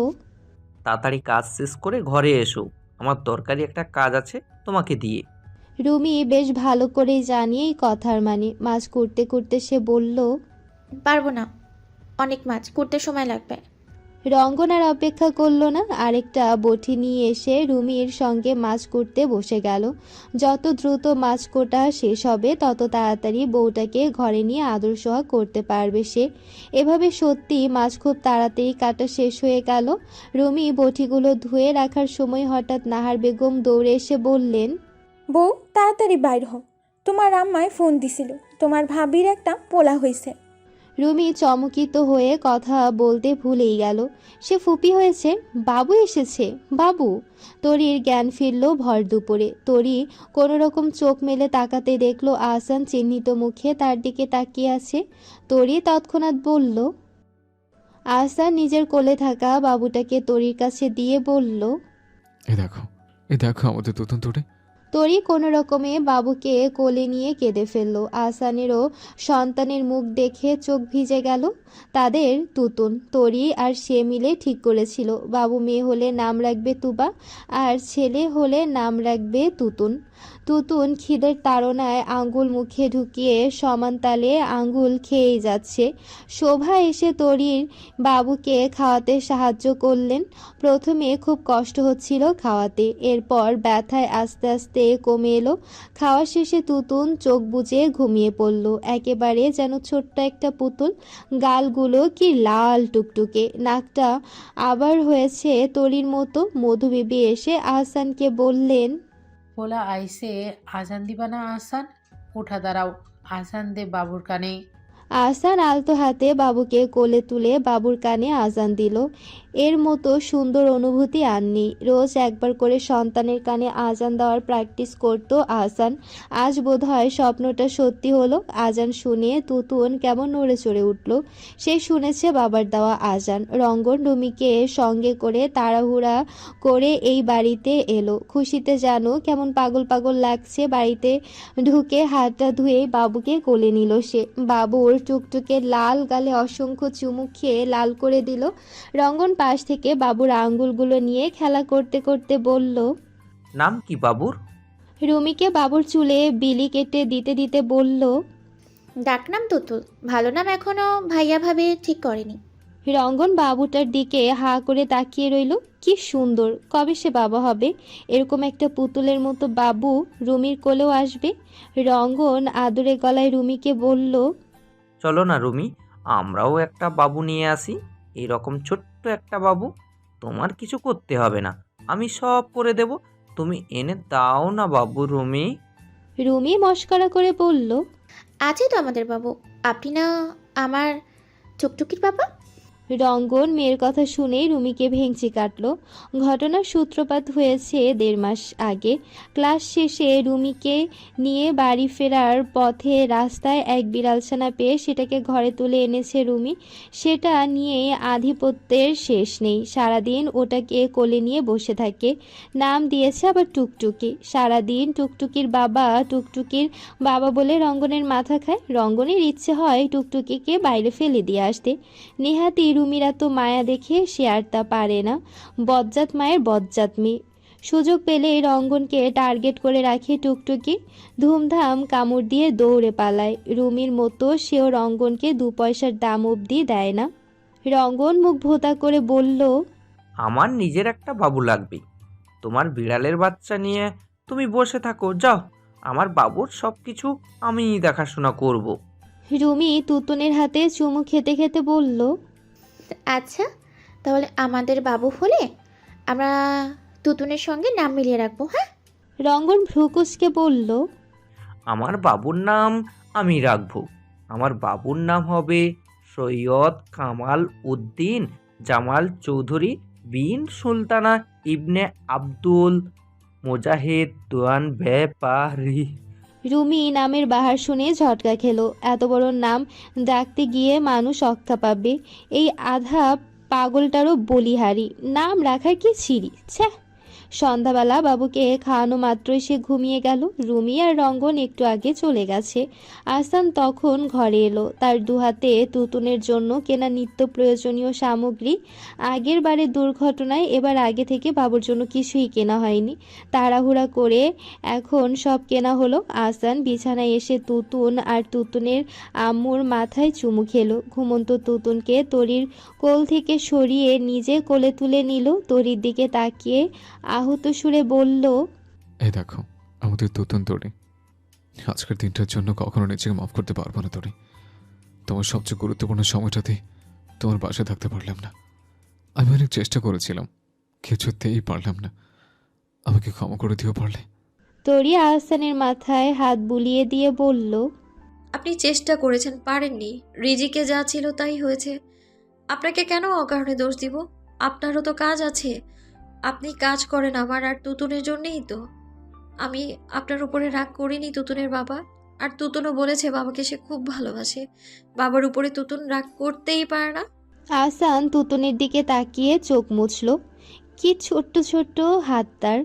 S4: তাড়াতাড়ি কাজ শেষ করে ঘরে এসো, আমার দরকারি একটা কাজ আছে তোমাকে দিয়ে।
S1: রুমি বেশ ভালো করেই জানে এই কথার মানে। মাছ করতে করতে সে বলল,
S12: পারবো না, অনেক মাছ করতে সময় লাগবে।
S1: রঙ্গন আর অপেক্ষা করলো না, আরেকটা বটি নিয়ে এসে রুমির সঙ্গে মাছ করতে বসে গেল। যত দ্রুত মাছ কোটা শেষ হবে তত তাড়াতাড়ি বউটাকে ঘরে নিয়ে আদর সোহাগ করতে পারবে সে। এভাবে সত্যি মাছ খুব তাড়াতাড়ি কাটা শেষ হয়ে গেল। রুমি বটিগুলো ধুয়ে রাখার সময় হঠাৎ নাহার বেগম দৌড়ে এসে বললেন,
S3: বউ তাড়াতাড়ি বাইর হও, তোমার আম্মায় ফোন দিছিল, তোমার ভাবির একটা পোলা হয়েছে।
S1: রুমি চমকিত হয়ে কথা বলতে ভুলেই গেল। সে ফুপি হয়েছে, বাবু এসেছে, বাবু। তরির জ্ঞান ফিরল ভর দুপুরে। তরি কোনো রকম চোখ মেলে তাকাতে দেখলো আহসান চিহ্নিত মুখে তার দিকে তাকিয়ে আছে। তরি তৎক্ষণাৎ বলল, আহসান নিজের কোলে থাকা বাবুটাকে তরির কাছে দিয়ে বলল,
S7: এ দেখো আমাদের নতুন তোরে।
S1: তরি কোনো রকমে বাবুকে কোলে নিয়ে কেঁদে ফেলল। আহসানেরও সন্তানের মুখ দেখে চোখ ভিজে গেল। তাদের তুতুন। তরি আর সে মিলে ঠিক করেছিল বাবু মেয়ে হলে নাম রাখবে তুবা আর ছেলে হলে নাম রাখবে তুতুন। তুতুন খিদের তাড়নায় আঙ্গুল মুখে ঢুকিয়ে সমান তালে আঙ্গুল খেয়েই যাচ্ছে। শোভা এসে তরির বাবুকে খাওয়াতে সাহায্য করলেন। প্রথমে খুব কষ্ট হচ্ছিল খাওয়াতে, এরপর ব্যথায় আস্তে আস্তে কমে এলো। খাওয়া শেষে তুতুন চোখ বুজে ঘুমিয়ে পড়ল, একেবারে যেন ছোট্ট একটা পুতুল। গালগুলো কি লাল টুকটুকে, নাকটা আবার হয়েছে তরির মতো। মধুবিবি এসে আহসানকে বললেন,
S13: পোলা আইসে, আজান দিবা না আহসান? উঠা দাঁড়াও, আজান দে বাবুর কানে।
S1: আহসান আলতো হাতে বাবুকে কোলে তুলে বাবুর কানে আজান দিল। এর মতো সুন্দর অনুভূতি আর নেই। রোজ একবার করে সন্তানের কানে আজান দেওয়ার প্র্যাকটিস করতো আহসান। আজ বোধহয় স্বপ্নটা সত্যি হলো। আজান শুনে তুতুন কেমন নড়ে চড়ে উঠল। সে শুনেছে বাবার দেওয়া আজান। রঙ্গন রুমিকে সঙ্গে করে তাড়াহুড়া করে এই বাড়িতে এলো। খুশিতে যেন কেমন পাগল পাগল লাগছে। বাড়িতে ঢুকে হাতটা ধুয়ে বাবুকে কোলে নিল সে। বাবুর টুকটুকে লাল গালে অসংখ্য চুমু খেয়ে লাল করে দিল। রঙ্গন পাশ থেকে বাবুর আঙ্গুলগুলো নিয়ে খেলা করতে করতে বলল,
S4: নাম কি বাবুর?
S1: রুমিকে বাবুর চুলে বিলি কেটে দিতে দিতে বলল,
S12: ডাকনাম তুতুল, ভালো নাম এখনো ভাইয়া ভাবে ঠিক করেনি।
S1: রঙ্গন বাবুটার দিকে হা করে তাকিয়ে রইল। কি সুন্দর, কবে সে বাবা হবে? এরকম একটা পুতুলের মতো বাবু রুমির কোলেও আসবে। রঙ্গন আদরে গলায় রুমিকে বলল,
S4: চলো না রুমি, আমরাও একটা বাবু নিয়ে আসি। এরকম ছোট্ট একটা বাবু, তোমার কিছু করতে হবে না, আমি সব করে দেব, তুমি এনে দাও না বাবু। রুমি
S1: রুমি মস্করা করে বলল,
S12: আছে তো আমাদের বাবু, আপনি না আমার টুকটুকির বাবা?
S1: রঙ্গন মেয়ের কথা শুনেই রুমিকে ভেঙচি কাটল। ঘটনার সূত্রপাত হয়েছে 1.5 মাস আগে। ক্লাস শেষে রুমিকে নিয়ে বাড়ি ফেরার পথে রাস্তায় এক বিড়ালছানা পেয়ে সেটাকে ঘরে তুলে এনেছে রুমি। সেটা নিয়ে আধিপত্যের শেষ নেই। সারাদিন ওটাকে কোলে নিয়ে বসে থাকে। নাম দিয়েছে আবার টুকটুকি। সারাদিন টুকটুকির বাবা বলে রঙ্গনের মাথা খায়। রঙ্গনের ইচ্ছে হয় টুকটুকিকে বাইরে ফেলে দিয়ে আসতে। নেহাতি রুমির এত মায়া দেখে সে আর তা পারে না। বজ্জাত মায়ের বজ্জাত মেয়ে। সুযোগ পেলে রঙ্গনকে টার্গেট করে রাখে টুকটুকি। ধুমধাম কামড় দিয়ে দৌড়ে পালায়। রুমির মতো সেও রঙ্গনকে 2 পয়সার দাম অবধি দেয় না। রঙ্গন মুখ ভোঁতা করে বলল,
S4: আমার নিজের একটা বাবু লাগবে। তোমার বিড়ালের বাচ্চা নিয়ে তুমি বসে থাকো, যাও। আমার বাবুর সব কিছু আমিই দেখাশোনা করব।
S1: রুমি তুতুনের হাতে চুমু খেতে খেতে বলল,
S12: আচ্ছা, তাহলে আমাদের বাবু হলে আমরা তুতুনের সঙ্গে নাম মিলিয়ে রাখবো, হ্যাঁ?
S1: রঙ্গন ভ্রুকুচকে বলল,
S4: আমার বাবুর নাম আমি রাখব। আমার বাবুর নাম হবে সৈয়দ কামাল উদ্দিন জামাল চৌধুরী বিন সুলতানা ইবনে আব্দুল মোজাহিদ দোয়ান ব্যাপারী।
S1: রুমি নামের বাহার শুনে ঝটকা খেলো। এত বড় নাম ডাকতে গিয়ে মানুষ অক্কা পাবে। এই আধা পাগলটারও বলিহারি। নাম রাখার কি ছিরি, ছ্যাঃ। সন্ধ্যাবেলা বাবুকে খাওয়ানো মাত্রই সে ঘুমিয়ে গেল। রুমি আর রঙ্গন একটু আগে চলে গেছে। আহসান তখন ঘরে এলো। তার দুহাতে তুতুনের জন্য কেনা নিত্য প্রয়োজনীয় সামগ্রী। আগের বারের দুর্ঘটনায় এবার আগে থেকে বাবুর জন্য কিছুই কেনা হয়নি। তাড়াহুড়া করে এখন সব কেনা হলো। আহসান বিছানায় এসে তুতুন আর তুতুনের আম্মুর মাথায় চুমু খেলো। ঘুমন্ত তুতুনকে তরির কোল থেকে সরিয়ে নিজে কোলে তুলে নিল। তরির দিকে তাকিয়ে আহত সুরে বলল,
S7: এই দেখো আমাদের তুতুন তরি। আজকের দিনটার জন্য কখনো নিজেকে মাফ করতে পারবো না তরি। তোমার সবচেয়ে গুরুত্বপূর্ণ সময়টাতে তোমার পাশে থাকতে পারলাম না। আমি অনেক চেষ্টা করেছিলাম, কিছুতেই পারলাম না। আমাকে ক্ষমা করে দিও পারলে।
S1: তরি আহসানের মাথায় হাত বুলিয়ে দিয়ে বলল,
S8: আপনি চেষ্টা করেছেন, পারেননি। রিজিকে যা ছিল তাই হয়েছে। আপনাকে কেন অকারণে দোষ দিব? আপনারও তো কাজ আছে। আপনি কাজ করেন আমার আর তুতুনের জন্যেই তো। আমি আপনার উপরে রাগ করিনি তুতুনের বাবা। আর তুতুনও বলেছে বাবাকে সে খুব ভালোবাসে। বাবার উপরে তুতুন রাগ করতেই পারে না।
S1: আহসান তুতুনের দিকে তাকিয়ে চোখ মুছল। কি ছোট্ট ছোট্ট হাত তার,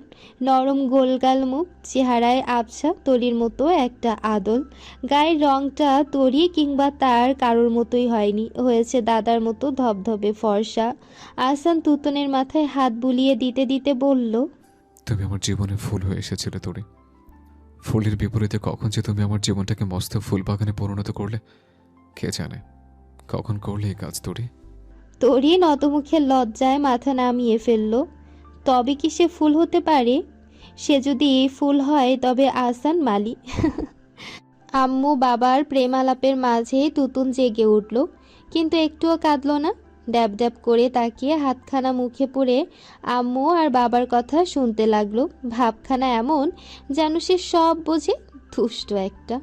S1: নরম গোলগাল মুখ, চেহারায় আবছা তরির মতো একটা আদল। গায়ের রংটা তরি কিংবা তার কারোর মতোই হয়নি, হয়েছে দাদার মতো ধবধবে ফর্সা। আহসান তুতুনের মাথায় হাত বুলিয়ে দিতে দিতে বলল,
S7: তুমি আমার জীবনে ফুল হয়ে এসেছিলে তরি। ফুলের বিপরীতে কখন যে তুমি আমার জীবনটাকে মস্ত ফুল বাগানে পরিণত করলে কে জানে। কখন করলে এই কাজ তরি?
S1: তরি নতমুখে লজ্জায় মাথা নামিয়ে ফেলল। তবে কি সে ফুল হতে পারে? সে যদি ফুল হয় তবে আহসান মালি। আম্মু বাবার প্রেমালাপের মাঝেই তুতুন জেগে উঠল, কিন্তু একটুও কাঁদল না। ড্যাব ড্যাব করে তাকিয়ে হাতখানা মুখে পুরে আম্মু আর বাবার কথা শুনতে লাগলো। ভাবখানা এমন যেন সে সব বোঝে। দুষ্ট একটা।